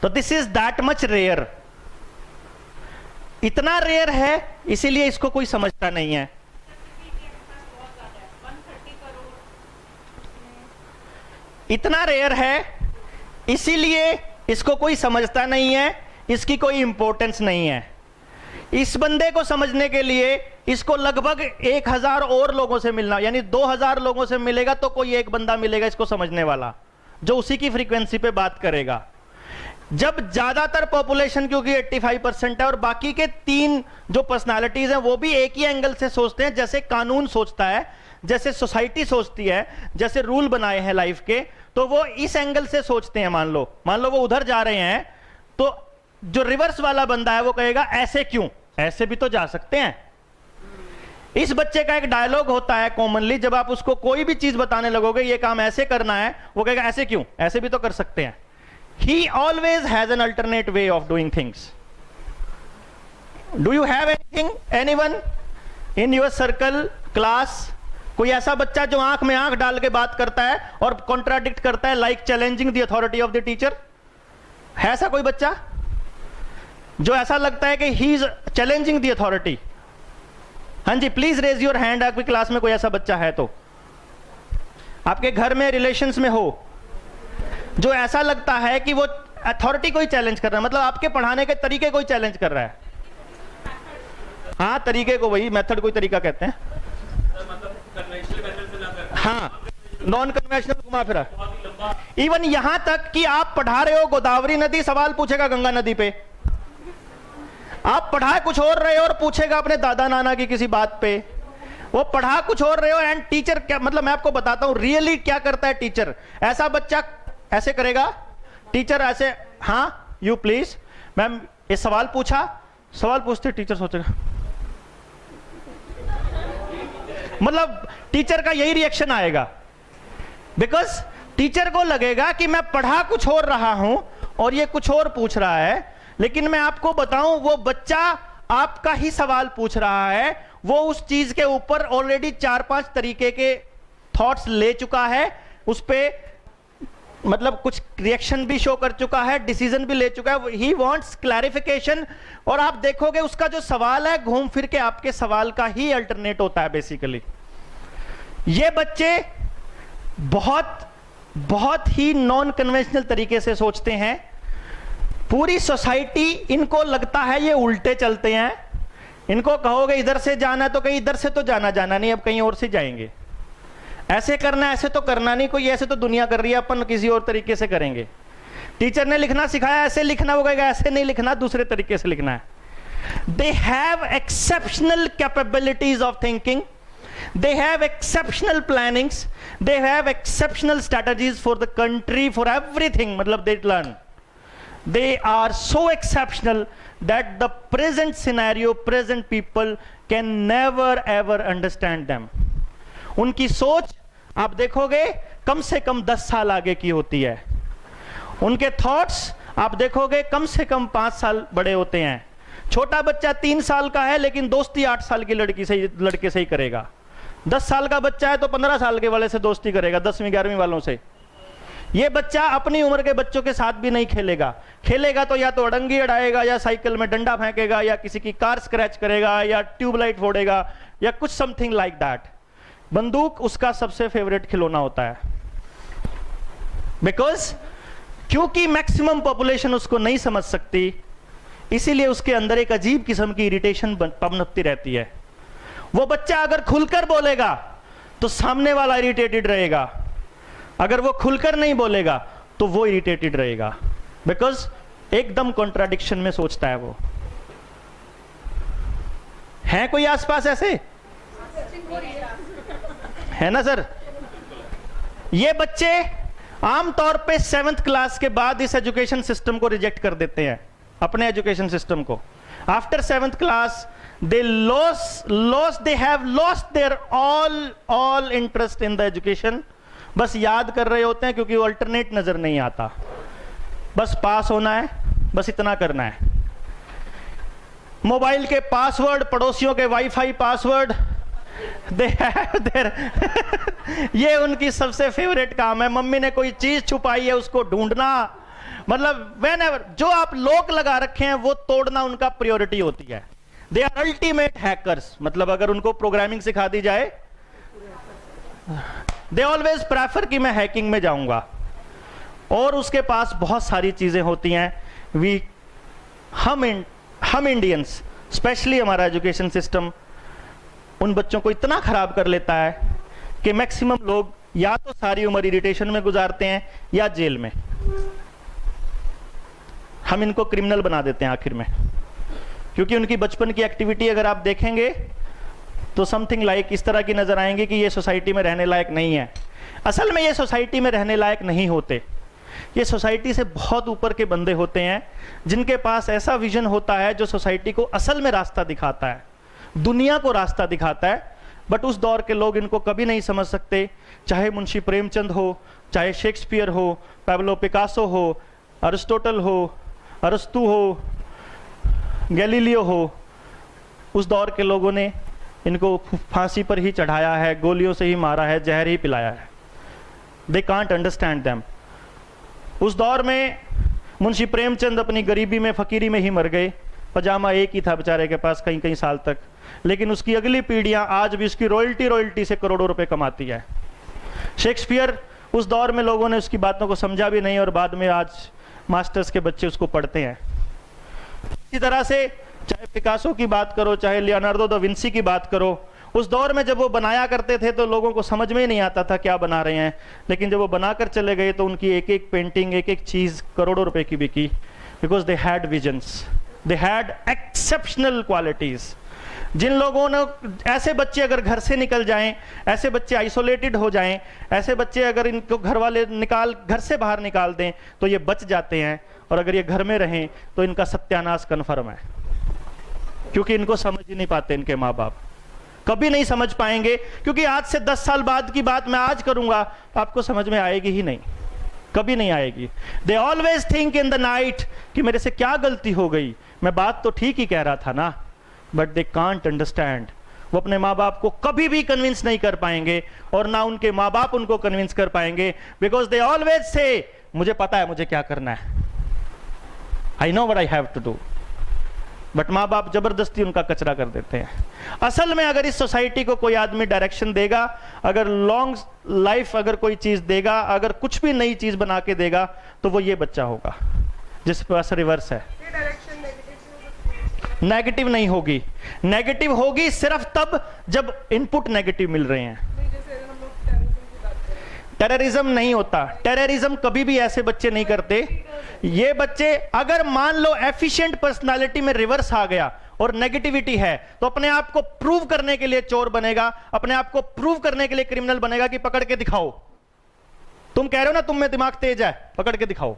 तो this is that much rare, इतना रेयर है इसीलिए इसको कोई समझता नहीं है। इतना रेयर है इसीलिए इसको कोई समझता नहीं है, इसकी कोई इंपॉर्टेंस नहीं है। इस बंदे को समझने के लिए इसको लगभग 1000 और लोगों से मिलना, यानी 2000 लोगों से मिलेगा तो कोई एक बंदा मिलेगा इसको समझने वाला, जो उसी की फ्रीक्वेंसी पे बात करेगा। जब ज्यादातर पॉपुलेशन क्योंकि 85% है और बाकी के 3 जो पर्सनालिटीज हैं वो भी एक ही एंगल से सोचते हैं, जैसे कानून सोचता है, जैसे सोसाइटी सोचती है, जैसे रूल बनाए हैं लाइफ के, तो वो इस एंगल से सोचते हैं। मान लो वो उधर जा रहे हैं, तो जो रिवर्स वाला बंदा है वो कहेगा ऐसे क्यों, ऐसे भी तो जा सकते हैं। इस बच्चे का एक डायलॉग होता है कॉमनली, जब आप उसको कोई भी चीज बताने लगोगे ये काम ऐसे करना है, वो कहेगा ऐसे क्यों, ऐसे भी तो कर सकते हैं। He always has an alternate way of doing things. Do you have anyone in your circle, class, कोई ऐसा बच्चा जो आंख में आंख डाल के बात करता है और कॉन्ट्राडिक्ट करता है, like challenging the authority of the teacher? है ऐसा कोई बच्चा जो ऐसा लगता है कि he is challenging the authority? हाँ जी, प्लीज रेज योर हैंड। आपकी क्लास में कोई ऐसा बच्चा है तो, आपके घर में रिलेशंस में हो, जो ऐसा लगता है कि वो अथॉरिटी को ही चैलेंज कर रहा है, मतलब आपके पढ़ाने के तरीके को ही चैलेंज कर रहा है। हाँ, तरीके को, वही मेथड को ही तरीका कहते हैं। हाँ, नॉन कन्वेंशनल घुमा फिरा। इवन यहां तक कि आप पढ़ा रहे हो गोदावरी नदी, सवाल पूछेगा गंगा नदी पे। आप पढ़ा कुछ और रहे हो और पूछेगा अपने दादा नाना की किसी बात पे। वो पढ़ा कुछ और रहे हो एंड टीचर क्या, मतलब मैं आपको बताता हूं रियली क्या करता है टीचर। ऐसा बच्चा ऐसे करेगा, टीचर ऐसे, हाँ यू प्लीज मैम, ये सवाल पूछा, सवाल पूछते टीचर सोचेगा, मतलब टीचर का यही रिएक्शन आएगा, बिकॉज टीचर को लगेगा कि मैं पढ़ा कुछ और रहा हूं और ये कुछ और पूछ रहा है। लेकिन मैं आपको बताऊं, वो बच्चा आपका ही सवाल पूछ रहा है, वो उस चीज के ऊपर ऑलरेडी 4-5 तरीके के थॉट्स ले चुका है, उस पे मतलब कुछ रिएक्शन भी शो कर चुका है, डिसीजन भी ले चुका है। ही वांट्स क्लैरिफिकेशन, और आप देखोगे उसका जो सवाल है घूम फिर के आपके सवाल का ही अल्टरनेट होता है बेसिकली। ये बच्चे बहुत ही नॉन कन्वेंशनल तरीके से सोचते हैं। पूरी सोसाइटी इनको लगता है ये उल्टे चलते हैं। इनको कहोगे इधर से जाना है तो कहीं इधर से तो जाना नहीं, अब कहीं और से जाएंगे। ऐसे करना है, ऐसे तो करना नहीं, कोई ऐसे तो दुनिया कर रही है, अपन किसी और तरीके से करेंगे। टीचर ने लिखना सिखाया ऐसे लिखना, वो कहेगा ऐसे नहीं लिखना, दूसरे तरीके से लिखना है। They have exceptional capabilities of thinking, they have exceptional plannings, they have exceptional strategies for the country, for everything, matlab they learn. They are so exceptional that the present scenario, present people can never ever understand them. उनकी सोच आप देखोगे कम से कम 10 साल आगे की होती है। उनके थॉट्स आप देखोगे कम से कम 5 साल बड़े होते हैं। छोटा बच्चा 3 साल का है लेकिन दोस्ती 8 साल की लड़के से ही करेगा। 10 साल का बच्चा है तो 15 साल के वाले से दोस्ती करेगा, 10वीं 11वीं वालों से। ये बच्चा अपनी उम्र के बच्चों के साथ भी नहीं खेलेगा। खेलेगा तो या तो अड़ंगी अड़ाएगा, या साइकिल में डंडा फेंकेगा, या किसी की कार स्क्रैच करेगा, या ट्यूबलाइट फोड़ेगा, या कुछ समथिंग लाइक दैट। बंदूक उसका सबसे फेवरेट खिलौना होता है, बिकॉज क्योंकि मैक्सिमम पॉपुलेशन उसको नहीं समझ सकती, इसीलिए उसके अंदर एक अजीब किस्म की इरिटेशन पनपती रहती है। वो बच्चा अगर खुलकर बोलेगा तो सामने वाला इरिटेटेड रहेगा, अगर वो खुलकर नहीं बोलेगा तो वो इरिटेटेड रहेगा, बिकॉज एकदम कॉन्ट्राडिक्शन में सोचता है वो। है कोई आसपास ऐसे? है ना सर? ये बच्चे आमतौर पे 7th क्लास के बाद इस एजुकेशन सिस्टम को रिजेक्ट कर देते हैं, अपने एजुकेशन सिस्टम को। After 7th class they they have lost their all interest in the education। बस याद कर रहे होते हैं क्योंकि वो अल्टरनेट नजर नहीं आता, बस पास होना है, बस इतना करना है। मोबाइल के पासवर्ड, पड़ोसियों के wifi password, they have their ये उनकी सबसे फेवरेट काम है। मम्मी ने कोई चीज छुपाई है उसको ढूंढना, मतलब whenever जो आप लॉक लगा रखे हैं वो तोड़ना उनका प्रायोरिटी होती है। दे आर अल्टीमेट हैकर्स, मतलब अगर उनको प्रोग्रामिंग सिखा दी जाए, दे ऑलवेज प्रेफर कि मैं हैकिंग में जाऊंगा। और उसके पास बहुत सारी चीजें होती हैं। हम इंडियंस, स्पेशली हमारा एजुकेशन सिस्टम उन बच्चों को इतना खराब कर लेता है कि मैक्सिमम लोग या तो सारी उम्र इरिटेशन में गुजारते हैं या जेल में। हम इनको क्रिमिनल बना देते हैं आखिर में, क्योंकि उनकी बचपन की एक्टिविटी अगर आप देखेंगे तो समथिंग लाइक इस तरह की नजर आएंगे कि ये सोसाइटी में रहने लायक नहीं है। असल में ये सोसाइटी में रहने लायक नहीं होते, ये सोसाइटी से बहुत ऊपर के बंदे होते हैं जिनके पास ऐसा विजन होता है जो सोसाइटी को असल में रास्ता दिखाता है, दुनिया को रास्ता दिखाता है। बट उस दौर के लोग इनको कभी नहीं समझ सकते, चाहे मुंशी प्रेमचंद हो, चाहे शेक्सपियर हो, पैब्लो पिकासो हो, अरिस्टोटल हो, अरस्तु हो, गैलीलियो हो। उस दौर के लोगों ने इनको फांसी पर ही चढ़ाया है, गोलियों से ही मारा है, जहर ही पिलाया है। They can't understand them. उस दौर में मुंशी प्रेमचंद अपनी गरीबी में, फकीरी में ही मर गए। पजामा एक ही था बेचारे के पास कई कई साल तक, लेकिन उसकी अगली पीढ़ियां आज भी उसकी रॉयल्टी से करोड़ों रुपए कमाती है। शेक्सपियर, उस दौर में लोगों ने उसकी बातों को समझा भी नहीं और बाद में आज मास्टर्स के बच्चे उसको पढ़ते हैं। इसी तरह से चाहे पिकासो की बात करो, चाहे लियोनार्डो दा विंसी की बात करो, उस दौर में जब वो बनाया करते थे तो लोगों को समझ में ही नहीं आता था क्या बना रहे हैं, लेकिन जब वो बनाकर चले गए तो उनकी एक एक पेंटिंग, एक एक चीज करोड़ों रुपए की बिकी, because they had visions, they had exceptional qualities. जिन लोगों ने, ऐसे बच्चे अगर घर से निकल जाएं, ऐसे बच्चे आइसोलेटेड हो जाएं, ऐसे बच्चे अगर इनको घर वाले घर से बाहर निकाल दें तो ये बच जाते हैं, और अगर ये घर में रहें तो इनका सत्यानाश कन्फर्म है, क्योंकि इनको समझ ही नहीं पाते इनके माँ बाप, कभी नहीं समझ पाएंगे। क्योंकि आज से 10 साल बाद की बात मैं आज करूंगा तो आपको समझ में आएगी ही नहीं, कभी नहीं आएगी। They always think in the night कि मेरे से क्या गलती हो गई, मैं बात तो ठीक ही कह रहा था ना, बट दे कांट अंडरस्टैंड। वो अपने माँ बाप को कभी भी कन्विंस नहीं कर पाएंगे और ना उनके माँ बाप उनको कन्विंस कर पाएंगे, बिकॉज दे ऑलवेज से मुझे पता है मुझे क्या करना है, I know what I have to do. But माँ बाप जबरदस्ती उनका कचरा कर देते हैं। असल में अगर इस सोसाइटी को कोई आदमी डायरेक्शन देगा, अगर लॉन्ग लाइफ अगर कोई चीज देगा, अगर कुछ भी नई चीज बना के देगा तो वो ये बच्चा होगा जिसके पास रिवर्स है। नेगेटिव नहीं होगी, नेगेटिव होगी सिर्फ तब जब इनपुट नेगेटिव मिल रहे हैं। टेररिज्म नहीं होता, टेररिज्म कभी भी ऐसे बच्चे नहीं करते। ये बच्चे अगर मान लो एफिशिएंट पर्सनालिटी में रिवर्स आ गया और नेगेटिविटी है तो अपने आप को प्रूव करने के लिए चोर बनेगा, अपने आप को प्रूव करने के लिए क्रिमिनल बनेगा कि पकड़ के दिखाओ। तुम कह रहे हो ना तुम में दिमाग तेज है, पकड़ के दिखाओ।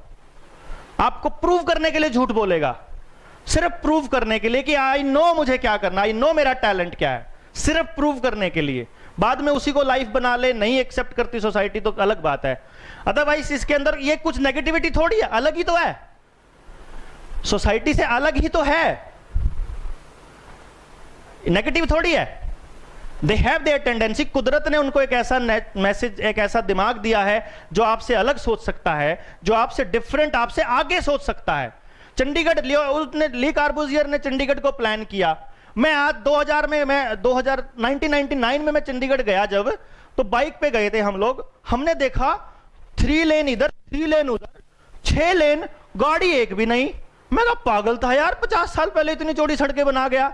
आपको प्रूव करने के लिए झूठ बोलेगा, सिर्फ प्रूव करने के लिए कि आई नो मुझे क्या करना, आई नो मेरा टैलेंट क्या है, सिर्फ प्रूव करने के लिए। बाद में उसी को लाइफ बना ले, नहीं एक्सेप्ट करती सोसाइटी तो अलग बात है। अदरवाइज इसके अंदर ये कुछ नेगेटिविटी थोड़ी है, अलग ही तो है, सोसाइटी से अलग ही तो है, नेगेटिव थोड़ी है। They have their tendency. कुदरत ने उनको एक ऐसा मैसेज, एक ऐसा दिमाग दिया है जो आपसे अलग सोच सकता है, जो आपसे डिफरेंट, आपसे आगे सोच सकता है। चंडीगढ़ ली कार्बूजियर ने चंडीगढ़ को प्लान किया। मैं आज 2000 में, मैं 1999 में मैं चंडीगढ़ गया जब, तो बाइक पे गए थे हम लोग, हमने देखा 3 लेन इधर 3 लेन उधर, 6 लेन, गाड़ी एक भी नहीं। मैं कहा पागल था यार, 50 साल पहले इतनी चौड़ी सड़कें बना गया।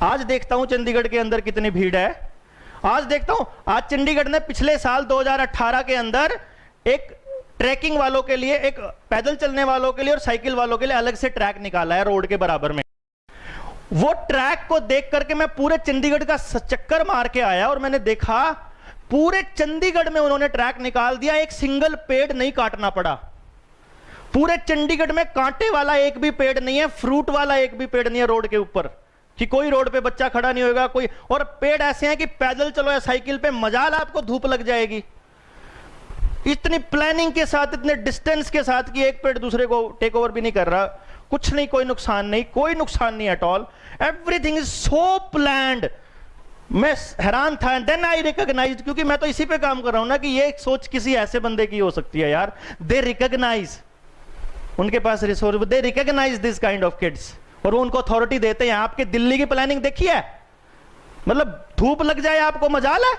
आज देखता हूं चंडीगढ़ के अंदर कितनी भीड़ है। आज देखता हूं, आज चंडीगढ़ ने पिछले साल 2018 के अंदर एक ट्रैकिंग वालों के लिए, एक पैदल चलने वालों के लिए और साइकिल वालों के लिए अलग से ट्रैक निकाला है रोड के बराबर में। वो ट्रैक को देख करके मैं पूरे चंडीगढ़ का चक्कर मार के आया और मैंने देखा पूरे चंडीगढ़ में उन्होंने ट्रैक निकाल दिया, एक सिंगल पेड़ नहीं काटना पड़ा। पूरे चंडीगढ़ में कांटे वाला एक भी पेड़ नहीं है, फ्रूट वाला एक भी पेड़ नहीं है रोड के ऊपर, कि कोई रोड पे बच्चा खड़ा नहीं होगा कोई। और पेड़ ऐसे हैं कि पैदल चलो या साइकिल पे मजाल आपको धूप लग जाएगी। इतनी प्लानिंग के साथ, इतने डिस्टेंस के साथ कि एक पेड़ दूसरे को टेक ओवर भी नहीं कर रहा, कुछ नहीं, कोई नुकसान नहीं, कोई नुकसान नहीं at all. Everything is so planned. मैं हैरान था, देन आई रिकॉग्नाइज, क्योंकि मैं तो इसी पे काम कर रहा हूं ना, कि ये सोच किसी ऐसे बंदे की हो सकती है यार। दे रिकॉग्नाइज, उनके पास resource, they recognise this kind of kids, और वो उनको अथॉरिटी देते हैं। आपके दिल्ली की प्लानिंग देखी है, मतलब धूप लग जाए आपको मजाल है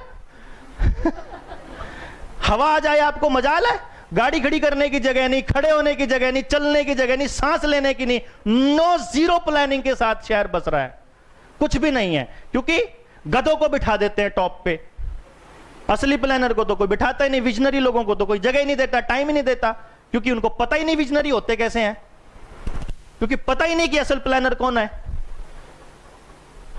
हवा आ जाए आपको मजाल है। गाड़ी खड़ी करने की जगह नहीं, खड़े होने की जगह नहीं, चलने की जगह नहीं, सांस लेने की नहीं, नो, जीरो प्लानिंग के साथ शहर बस रहा है। कुछ भी नहीं है, क्योंकि गधों को बिठा देते हैं टॉप पे, असली प्लानर को तो कोई बिठाता ही नहीं, विजनरी लोगों को तो कोई जगह ही नहीं देता, टाइम ही नहीं देता, क्योंकि उनको पता ही नहीं विजनरी होते कैसे हैं। क्योंकि पता ही नहीं कि असल प्लानर कौन है।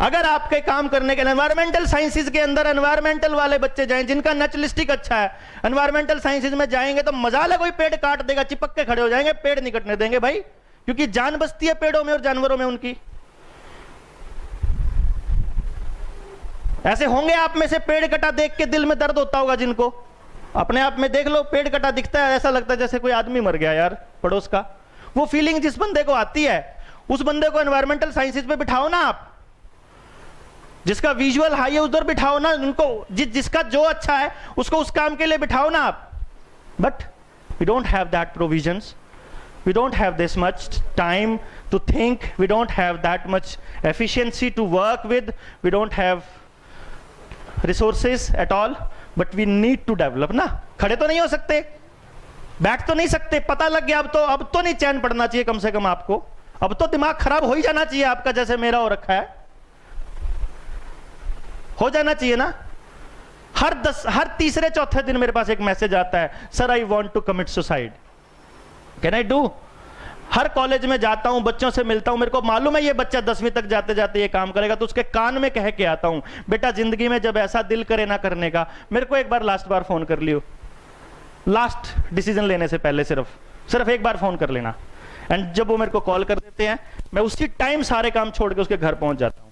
अगर आपके काम करने के लिए एनवायरमेंटल साइंसेज के अंदर एनवायरमेंटल वाले बच्चे जाएं जिनका नेचुरलिस्टिक अच्छा है, एनवायरमेंटल साइंसेज में जाएंगे तो मजाल है, कोई पेड़ काट देगा, चिपक के खड़े हो जाएंगे, पेड़ नहीं कटने देंगे भाई, क्योंकि जान बसती है पेड़ों में और जानवरों में उनकी। ऐसे होंगे आप में से पेड़ कटा देख के दिल में दर्द होता होगा जिनको, अपने आप में देख लो, पेड़ कटा दिखता है ऐसा लगता है जैसे कोई आदमी मर गया यार पड़ोस का। वो फीलिंग जिस बंदे को आती है उस बंदे को एनवायरमेंटल साइंसेज पे बिठाओ ना आप, जिसका विजुअल हाई है उधर बिठाओ ना उनको, जिसका जो अच्छा है उसको उस काम के लिए बिठाओ ना आप। But we don't have that provisions, we don't have this much time to think, we don't have that much efficiency to work with, we don't have resources at all, but we need to develop ना। खड़े तो नहीं हो सकते, बैठ तो नहीं सकते, पता लग गया अब तो नहीं चैन पड़ना चाहिए कम से कम आपको, अब तो दिमाग खराब हो ही जाना चाहिए आपका, जैसे मेरा हो रखा है, हो जाना चाहिए ना। हर तीसरे चौथे दिन मेरे पास एक मैसेज आता है, sir I want to commit suicide, can I do. हर कॉलेज में जाता हूं, बच्चों से मिलता हूं, मेरे को मालूम है ये बच्चा 10वीं तक जाते जाते ये काम करेगा, तो उसके कान में कह के आता हूं, बेटा जिंदगी में जब ऐसा दिल करे ना करने का, मेरे को एक बार लास्ट बार फोन कर लियो, लास्ट डिसीजन लेने से पहले सिर्फ एक बार फोन कर लेना। एंड जब वो मेरे को कॉल कर देते हैं, मैं उसी टाइम सारे काम छोड़ के उसके घर पहुंच जाता हूं।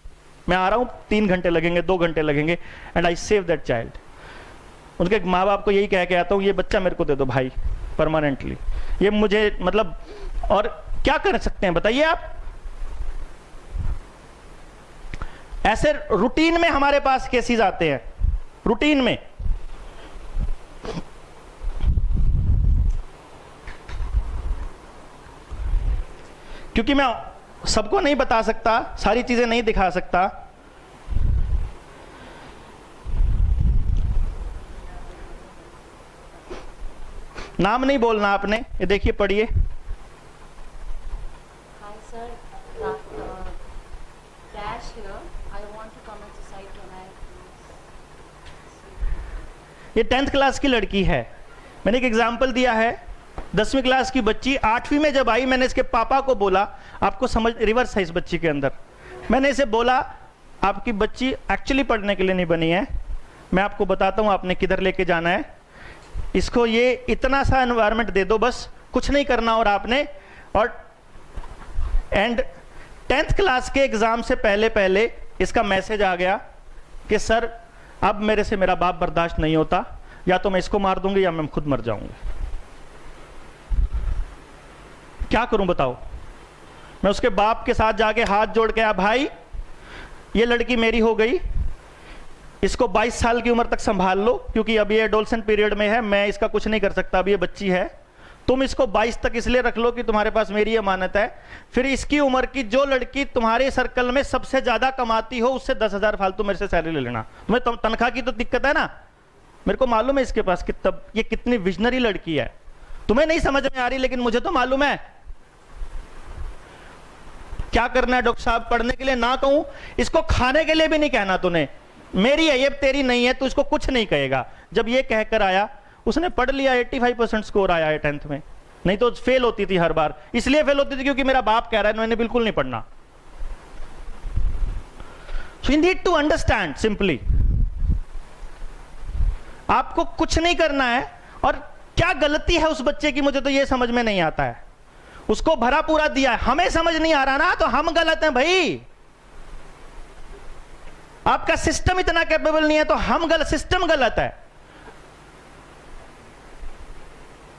मैं आ रहा हूं, 3 घंटे लगेंगे, 2 घंटे लगेंगे, and I save that child. उनके माँ बाप को यही कह के आता हूं, ये बच्चा मेरे को दे दो भाई परमानेंटली, ये मुझे मतलब, और क्या कर सकते हैं बताइए आप। ऐसे रूटीन में हमारे पास केसेस आते हैं, रूटीन में। क्योंकि मैं सबको नहीं बता सकता, सारी चीजें नहीं दिखा सकता, नाम नहीं बोलना आपने, ये देखिए पढ़िए। ये 10th क्लास की लड़की है। मैंने एक एग्जाम्पल दिया है, 10वीं क्लास की बच्ची 8वीं में जब आई, मैंने इसके पापा को बोला, आपको समझ रिवर्स है इस बच्ची के अंदर, मैंने इसे बोला आपकी बच्ची एक्चुअली पढ़ने के लिए नहीं बनी है, मैं आपको बताता हूं आपने किधर लेके जाना है, इसको ये इतना सा एनवायरनमेंट दे दो, बस कुछ नहीं करना और आपने। और एंड 10th क्लास के एग्जाम से पहले इसका मैसेज आ गया कि सर अब मेरे से मेरा बाप बर्दाश्त नहीं होता, या तो मैं इसको मार दूंगी या मैं खुद मर जाऊंगी, क्या करूं बताओ। मैं उसके बाप के साथ जाके हाथ जोड़ के आया, भाई ये लड़की मेरी हो गई, इसको 22 साल की उम्र तक संभाल लो, क्योंकि अभी ये एडोलसेंट पीरियड में है, मैं इसका कुछ नहीं कर सकता, अभी ये बच्ची है, तुम इसको 22 तक इसलिए रख लो कि तुम्हारे पास मेरी अमानत है, फिर इसकी उम्र की जो लड़की तुम्हारे सर्कल में सबसे ज्यादा कमाती हो उससे 10,000 फालतू मेरे से सैलरी ले लेना। तुम्हें तनख्वाह की तो दिक्कत है ना, मेरे को मालूम है इसके पास ये कितनी विजनरी लड़की है, तुम्हें नहीं समझ में आ रही, लेकिन मुझे तो मालूम है क्या करना है। डॉक्टर साहब पढ़ने के लिए ना कहूं, इसको खाने के लिए भी नहीं कहना, तूने मेरी है ये तेरी नहीं है, तो इसको कुछ नहीं कहेगा। जब ये कहकर आया, उसने पढ़ लिया, 85% स्कोर आया है 10th में, नहीं तो फेल होती थी हर बार, इसलिए फेल होती थी क्योंकि मेरा बाप कह रहा है, मैंने बिल्कुल नहीं पढ़ना। So you need to understand simply, आपको कुछ नहीं करना है। और क्या गलती है उस बच्चे की, मुझे तो ये समझ में नहीं आता है। उसको भरा पूरा दिया है, हमें समझ नहीं आ रहा ना, तो हम गलत हैं भाई। आपका सिस्टम इतना कैपेबल नहीं है तो हम गलत, सिस्टम गलत है।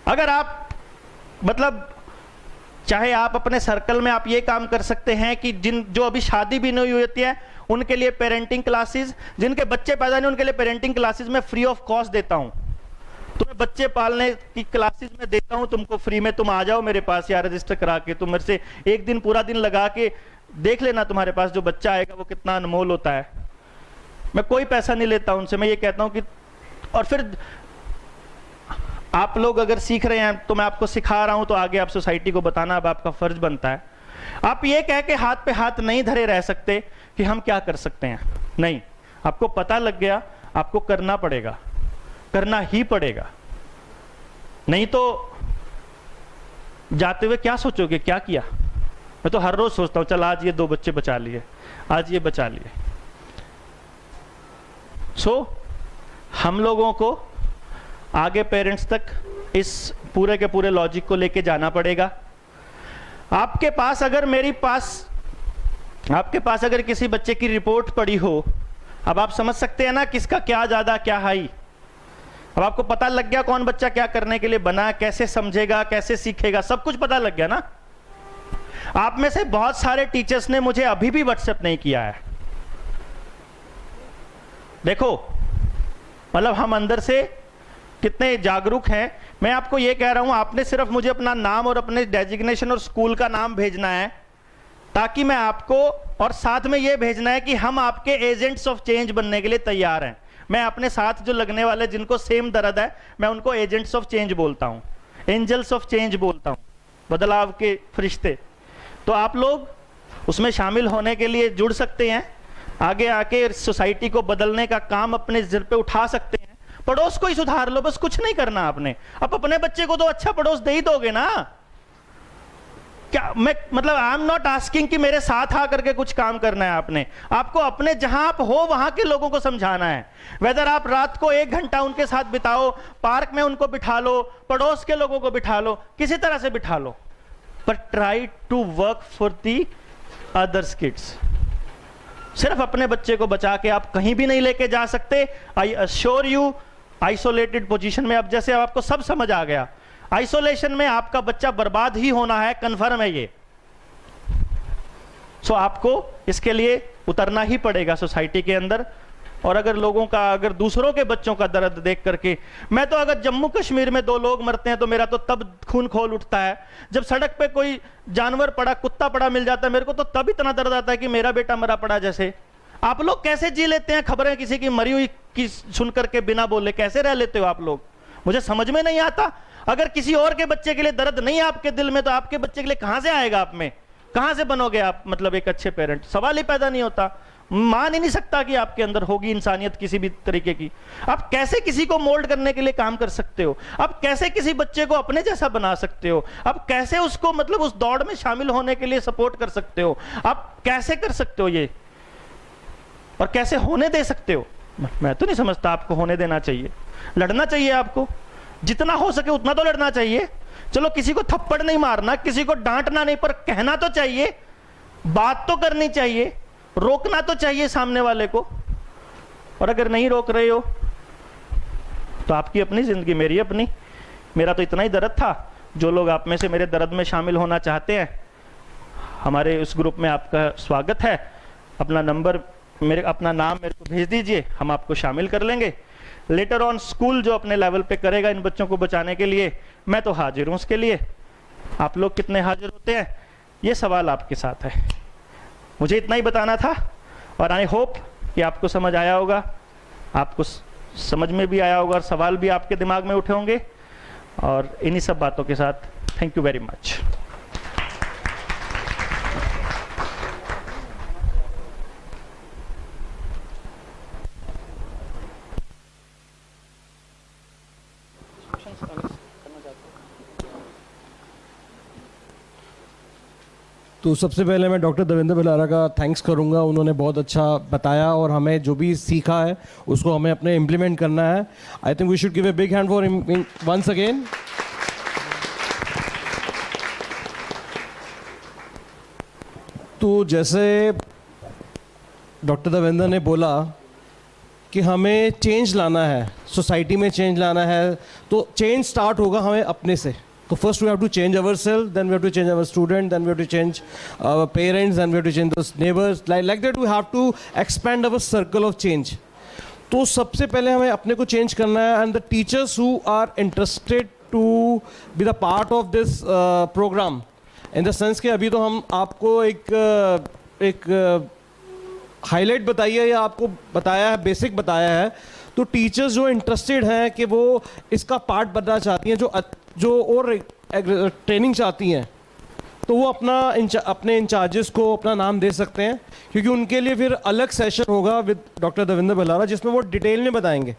अगर आप मतलब चाहे आप अपने सर्कल में आप ये काम कर सकते हैं कि जो अभी शादी भी नहीं हुई होती है उनके लिए पेरेंटिंग क्लासेस, जिनके बच्चे पैदा नहीं उनके लिए पेरेंटिंग क्लासेस मैं फ्री ऑफ कॉस्ट देता हूं। तुम्हें बच्चे पालने की क्लासेस में देता हूं तुमको फ्री में, तुम आ जाओ मेरे पास या रजिस्टर करा के, तुम मेरे से एक दिन पूरा दिन लगा के देख लेना, तुम्हारे पास जो बच्चा आएगा वो कितना अनमोल होता है। मैं कोई पैसा नहीं लेता उनसे, मैं ये कहता हूं कि, और फिर आप लोग अगर सीख रहे हैं तो मैं आपको सिखा रहा हूं, तो आगे आप सोसाइटी को बताना अब आपका फर्ज बनता है। आप ये कह के हाथ पे हाथ नहीं धरे रह सकते कि हम क्या कर सकते हैं, नहीं, आपको पता लग गया, आपको करना पड़ेगा, करना ही पड़ेगा, नहीं तो जाते हुए क्या सोचोगे क्या किया। मैं तो हर रोज सोचता हूँ चल आज ये 2 बच्चे बचा लिए, आज ये बचा लिए। हम लोगों को आगे पेरेंट्स तक इस पूरे के पूरे लॉजिक को लेके जाना पड़ेगा। आपके पास अगर किसी बच्चे की रिपोर्ट पड़ी हो, अब आप समझ सकते हैं ना किसका क्या ज्यादा क्या हाई। अब आपको पता लग गया कौन बच्चा क्या करने के लिए बना, कैसे समझेगा, कैसे सीखेगा, सब कुछ पता लग गया ना। आप में से बहुत सारे टीचर्स ने मुझे अभी भी व्हाट्सएप नहीं किया है। देखो मतलब हम अंदर से कितने जागरूक हैं। मैं आपको यह कह रहा हूं, आपने सिर्फ मुझे अपना नाम और अपने डेजिग्नेशन और स्कूल का नाम भेजना है, ताकि मैं आपको, और साथ में यह भेजना है कि हम आपके एजेंट्स ऑफ चेंज बनने के लिए तैयार हैं। मैं अपने साथ जो लगने वाले जिनको सेम दर्द है, मैं उनको एजेंट्स ऑफ चेंज बोलता हूं, एंजल्स ऑफ चेंज बोलता हूं, बदलाव के फरिश्ते। तो आप लोग उसमें शामिल होने के लिए जुड़ सकते हैं, आगे आके सोसाइटी को बदलने का काम अपने सिर पे उठा सकते हैं। पड़ोस को ही सुधार लो, बस कुछ नहीं करना आपने। अब अपने बच्चे को तो अच्छा पड़ोस दे ही दोगे ना। क्या मैं मतलब आई एम नॉट आस्किंग कि मेरे साथ आकर के कुछ काम करना है आपने। आपको अपने जहां आप हो वहां के लोगों को समझाना है। वेदर आप रात को 1 घंटा उनके साथ बिताओ, पार्क में उनको बिठा लो, पड़ोस के लोगों को बिठा लो, किसी तरह से बिठा लो, पर try to work for the others kids. सिर्फ अपने बच्चे को बचा के आप कहीं भी नहीं लेके जा सकते। I assure you, isolated position में, अब जैसे आपको सब समझ आ गया, आइसोलेशन में आपका बच्चा बर्बाद ही होना है, कन्फर्म है ये। आपको इसके लिए उतरना ही पड़ेगा सोसाइटी के अंदर। और अगर दूसरों के बच्चों का दर्द देख करके, मैं तो अगर जम्मू कश्मीर में 2 लोग मरते हैं तो मेरा तो तब खून खोल उठता है। जब सड़क पे कोई जानवर पड़ा, कुत्ता पड़ा मिल जाता है, मेरे को तो तब इतना दर्द आता है कि मेरा बेटा मरा पड़ा जैसे। आप लोग कैसे जी लेते हैं खबरें किसी की मरी हुई की सुन करके बिना बोले? कैसे रह लेते हो आप लोग? मुझे समझ में नहीं आता। अगर किसी और के बच्चे के लिए दर्द नहीं है आपके दिल में, तो आपके बच्चे के लिए कहां से आएगा? आप में कहां से बनोगे आप मतलब एक अच्छे पेरेंट? सवाल ही पैदा नहीं होता। मान ही नहीं सकता कि आपके अंदर होगी इंसानियत किसी भी तरीके की। आप कैसे किसी को मोल्ड करने के लिए काम कर सकते हो? आप कैसे किसी बच्चे को अपने जैसा बना सकते हो? आप कैसे उसको मतलब उस दौड़ में शामिल होने के लिए सपोर्ट कर सकते हो? आप कैसे कर सकते हो ये, और कैसे होने दे सकते हो? मैं तो नहीं समझता आपको होने देना चाहिए। लड़ना चाहिए आपको, जितना हो सके उतना तो लड़ना चाहिए। चलो किसी को थप्पड़ नहीं मारना, किसी को डांटना नहीं, पर कहना तो चाहिए, बात तो करनी चाहिए, रोकना तो चाहिए सामने वाले को। और अगर नहीं रोक रहे हो तो आपकी अपनी जिंदगी, मेरी अपनी। मेरा तो इतना ही दर्द था। जो लोग आप में से मेरे दर्द में शामिल होना चाहते हैं, हमारे उस ग्रुप में आपका स्वागत है। अपना नाम मेरे को भेज दीजिए, हम आपको शामिल कर लेंगे। लेटर ऑन स्कूल जो अपने लेवल पे करेगा इन बच्चों को बचाने के लिए, मैं तो हाजिर हूं उसके लिए। आप लोग कितने हाजिर होते हैं, ये सवाल आपके साथ है। मुझे इतना ही बताना था, और आई होप कि आपको समझ आया होगा, आपको समझ में भी आया होगा, और सवाल भी आपके दिमाग में उठे होंगे। और इन्हीं सब बातों के साथ थैंक यू वेरी मच। तो सबसे पहले मैं डॉक्टर देवेंद्र भलारा का थैंक्स करूंगा। उन्होंने बहुत अच्छा बताया, और हमें जो भी सीखा है उसको हमें अपने इम्प्लीमेंट करना है। I think we should give a big hand for him once again. तो जैसे डॉक्टर देवेंद्र ने बोला कि हमें चेंज लाना है, सोसाइटी में चेंज लाना है, तो चेंज स्टार्ट होगा हमें अपने से। So first we have to change ourselves, then we have to change our students, then we have to change our parents, then we have to change those neighbors. Like that we have to expand our circle of change. तो सबसे पहले हमें अपने को change करना है, and the teachers who are interested to be the part of this program, in the sense कि अभी तो हम आपको एक highlight बताई है या आपको बताया है, basic बताया है। तो टीचर्स जो इंटरेस्टेड हैं कि वो इसका पार्ट बनना चाहती हैं, जो और ट्रेनिंग चाहती हैं, तो वो अपने इंचार्जेस को अपना नाम दे सकते हैं, क्योंकि उनके लिए फिर अलग सेशन होगा विद डॉक्टर देवेंद्र भलारा, जिसमें वो डिटेल में बताएंगे।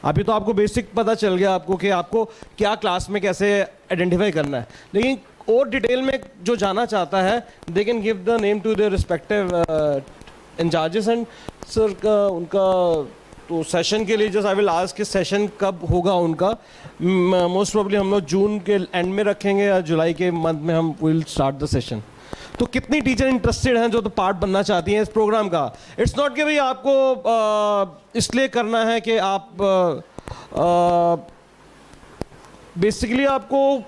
अभी तो आपको बेसिक पता चल गया आपको कि आपको क्या क्लास में कैसे आइडेंटिफाई करना है, लेकिन और डिटेल में जो जाना चाहता है they can give the name to the respective incharges and sir का उनका तो सेशन के लिए जस्ट आई विल आस्क कि सेशन कब होगा उनका। मोस्ट प्रोबेबली हम लोग जून के एंड में रखेंगे या जुलाई के मंथ में हम विल स्टार्ट द सेशन। तो कितनी टीचर इंटरेस्टेड हैं जो तो पार्ट बनना चाहती हैं इस प्रोग्राम का? इट्स नॉट कि भाई आपको इसलिए करना है कि आप बेसिकली आपको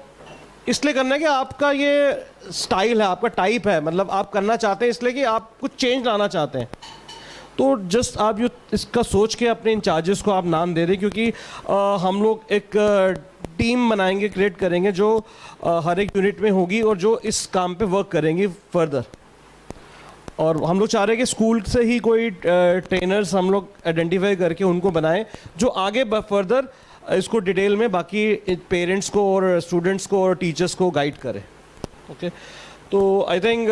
इसलिए करना है कि आपका ये स्टाइल है, आपका टाइप है, मतलब आप करना चाहते हैं इसलिए कि आप कुछ चेंज लाना चाहते हैं। तो जस्ट आप ये इसका सोच के अपने इंचार्जेस को आप नाम दे दें, क्योंकि हम लोग एक टीम बनाएंगे, क्रिएट करेंगे जो हर एक यूनिट में होगी और जो इस काम पे वर्क करेंगी फर्दर। और हम लोग चाह रहे हैं कि स्कूल से ही कोई ट्रेनर्स हम लोग आइडेंटिफाई करके उनको बनाएं जो आगे फर्दर इसको डिटेल में बाकी पेरेंट्स को और स्टूडेंट्स को और टीचर्स को गाइड करें। ओके, तो आई थिंक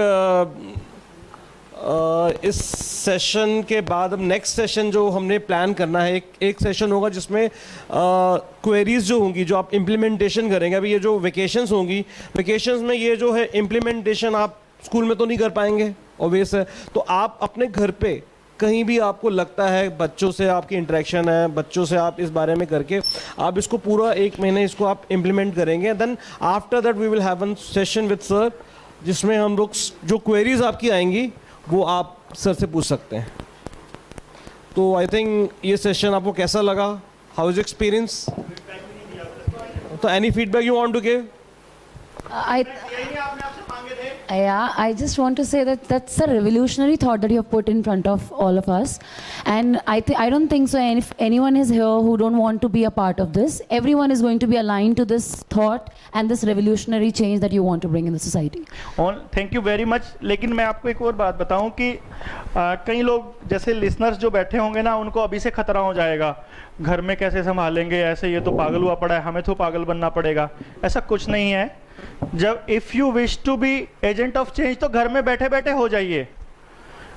इस सेशन के बाद अब नेक्स्ट सेशन जो हमने प्लान करना है, एक सेशन होगा जिसमें क्वेरीज जो होंगी जो आप इम्प्लीमेंटेशन करेंगे। अभी ये जो वेकेशंस होंगी, वेकेशंस में ये जो है इम्प्लीमेंटेशन आप स्कूल में तो नहीं कर पाएंगे, ऑब्वियस है। तो आप अपने घर पे कहीं भी आपको लगता है बच्चों से आपकी इंटरेक्शन है, बच्चों से आप इस बारे में करके आप इसको पूरा 1 महीने इसको आप इम्प्लीमेंट करेंगे। Then after that we will have one session with sir जिसमें हम लोग जो क्वेरीज आपकी आएंगी वो आप सर से पूछ सकते हैं। तो आई थिंक ये सेशन आपको कैसा लगा? How is experience? तो any feedback you want to give? I just want to say that that's a revolutionary thought that you have put in front of all of us, and I don't think so. And if anyone is here who don't want to be a part of this, everyone is going to be aligned to this thought and this revolutionary change that you want to bring in the society. Thank you very much. लेकिन मैं आपको एक और बात बताऊं कि कई लोग जैसे लिसनर्स जो बैठे होंगे ना, उनको अभी से खतरा हो जाएगा, घर में कैसे संभालेंगे, ऐसे ये तो पागल हुआ पड़ा है, हमें तो पागल बनना पड़ेगा। ऐसा कुछ नहीं है। जब if you wish to be agent of change तो घर में बैठे बैठे हो जाइए।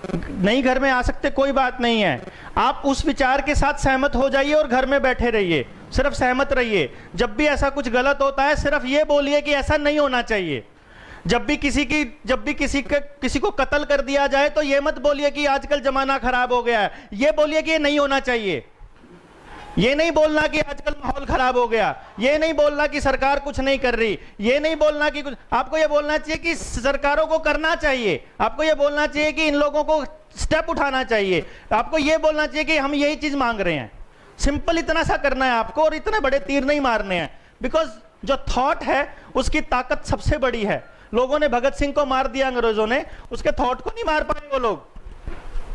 नहीं घर में आ सकते कोई बात नहीं है, आप उस विचार के साथ सहमत हो जाइए और घर में बैठे रहिए, सिर्फ सहमत रहिए। जब भी ऐसा कुछ गलत होता है सिर्फ ये बोलिए कि ऐसा नहीं होना चाहिए। जब भी किसी को कत्ल कर दिया जाए तो ये मत बोलिए कि आजकल जमाना खराब हो गया है, ये बोलिए कि ये नहीं होना चाहिए। ये नहीं बोलना कि आजकल माहौल खराब हो गया, ये नहीं बोलना कि सरकार कुछ नहीं कर रही, ये नहीं बोलना कि कुछ, आपको ये बोलना चाहिए कि सरकारों को करना चाहिए, आपको ये बोलना चाहिए कि इन लोगों को स्टेप उठाना चाहिए, आपको ये बोलना चाहिए कि हम यही चीज मांग रहे हैं। सिंपल इतना सा करना है आपको, और इतने बड़े तीर नहीं मारने हैं। बिकॉज जो थॉट है उसकी ताकत सबसे बड़ी है। लोगों ने भगत सिंह को मार दिया अंग्रेजों ने, उसके थॉट को नहीं मार पाए वो लोग,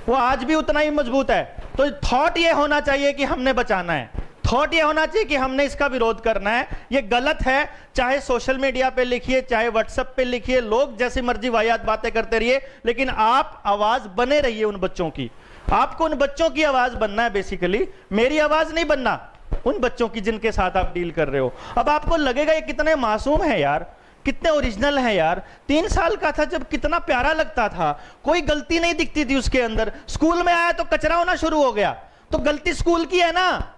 वो आज भी उतना ही मजबूत है। तो थॉट ये होना चाहिए कि हमने बचाना है, थॉट ये होना चाहिए कि हमने इसका विरोध करना है, ये गलत है। चाहे सोशल मीडिया पे लिखिए, चाहे व्हाट्सएप पे लिखिए, लोग जैसी मर्जी वाहियात बातें करते रहिए, लेकिन आप आवाज बने रहिए उन बच्चों की। आपको उन बच्चों की आवाज बनना है, बेसिकली मेरी आवाज नहीं बनना, उन बच्चों की जिनके साथ आप डील कर रहे हो। अब आपको लगेगा ये कितने मासूम है यार, कितने ओरिजिनल है यार। 3 साल का था जब कितना प्यारा लगता था, कोई गलती नहीं दिखती थी उसके अंदर। स्कूल में आया तो कचरा होना शुरू हो गया, तो गलती स्कूल की है ना।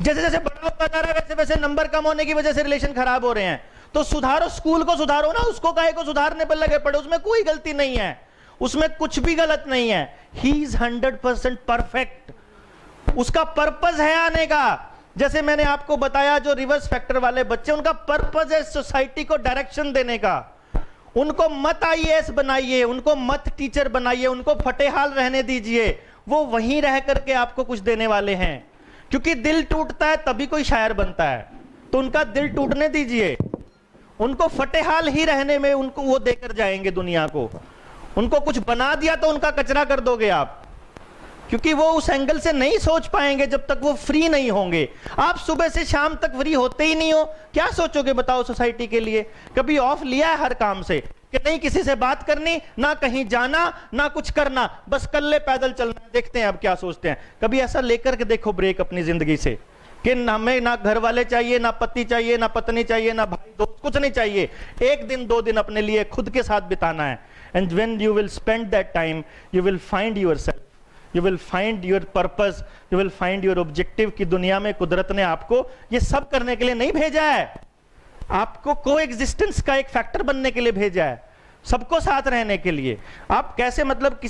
जैसे जैसे बड़ा होता जा रहा है वैसे वैसे नंबर कम होने की वजह से रिलेशन खराब हो रहे हैं। तो सुधारो, स्कूल को सुधारो ना, उसको काहे को सुधारने पर लगे पड़े। उसमें कोई गलती नहीं है, उसमें कुछ भी गलत नहीं है। He is 100% perfect. उसका पर्पस है आने का। जैसे मैंने आपको बताया, जो रिवर्स फैक्टर वाले बच्चे, उनका पर्पस है सोसाइटी को डायरेक्शन देने का। उनको मत आईएएस बनाइए, उनको मत टीचर बनाइए, उनको फटेहाल रहने दीजिए। वो वहीं रह करके आपको कुछ देने वाले हैं, क्योंकि दिल टूटता है तभी कोई शायर बनता है। तो उनका दिल टूटने दीजिए, उनको फटेहाल ही रहने में उनको वो देकर जाएंगे दुनिया को। उनको कुछ बना दिया तो उनका कचरा कर दोगे आप, क्योंकि वो उस एंगल से नहीं सोच पाएंगे जब तक वो फ्री नहीं होंगे। आप सुबह से शाम तक फ्री होते ही नहीं हो, क्या सोचोगे बताओ सोसाइटी के लिए? कभी ऑफ लिया है हर काम से कि नहीं किसी से बात करनी, ना कहीं जाना, ना कुछ करना, बस कल्ले पैदल चलना। देखते हैं अब क्या सोचते हैं। कभी ऐसा लेकर के देखो ब्रेक अपनी जिंदगी से कि हमें ना घर वाले चाहिए, ना पति चाहिए, ना पत्नी चाहिए, ना भाई दोस्त, कुछ नहीं चाहिए। 1 दिन 2 दिन अपने लिए खुद के साथ बिताना है। And when you will spend that time, you will find yourself, you will find your purpose, you will find your objective. की दुनिया में कुदरत ने आपको ये सब करने के लिए नहीं भेजा है। आपको को एग्जिस्टेंस का एक फैक्टर बनने के लिए भेजा है, सबको साथ रहने के लिए। आप कैसे मतलब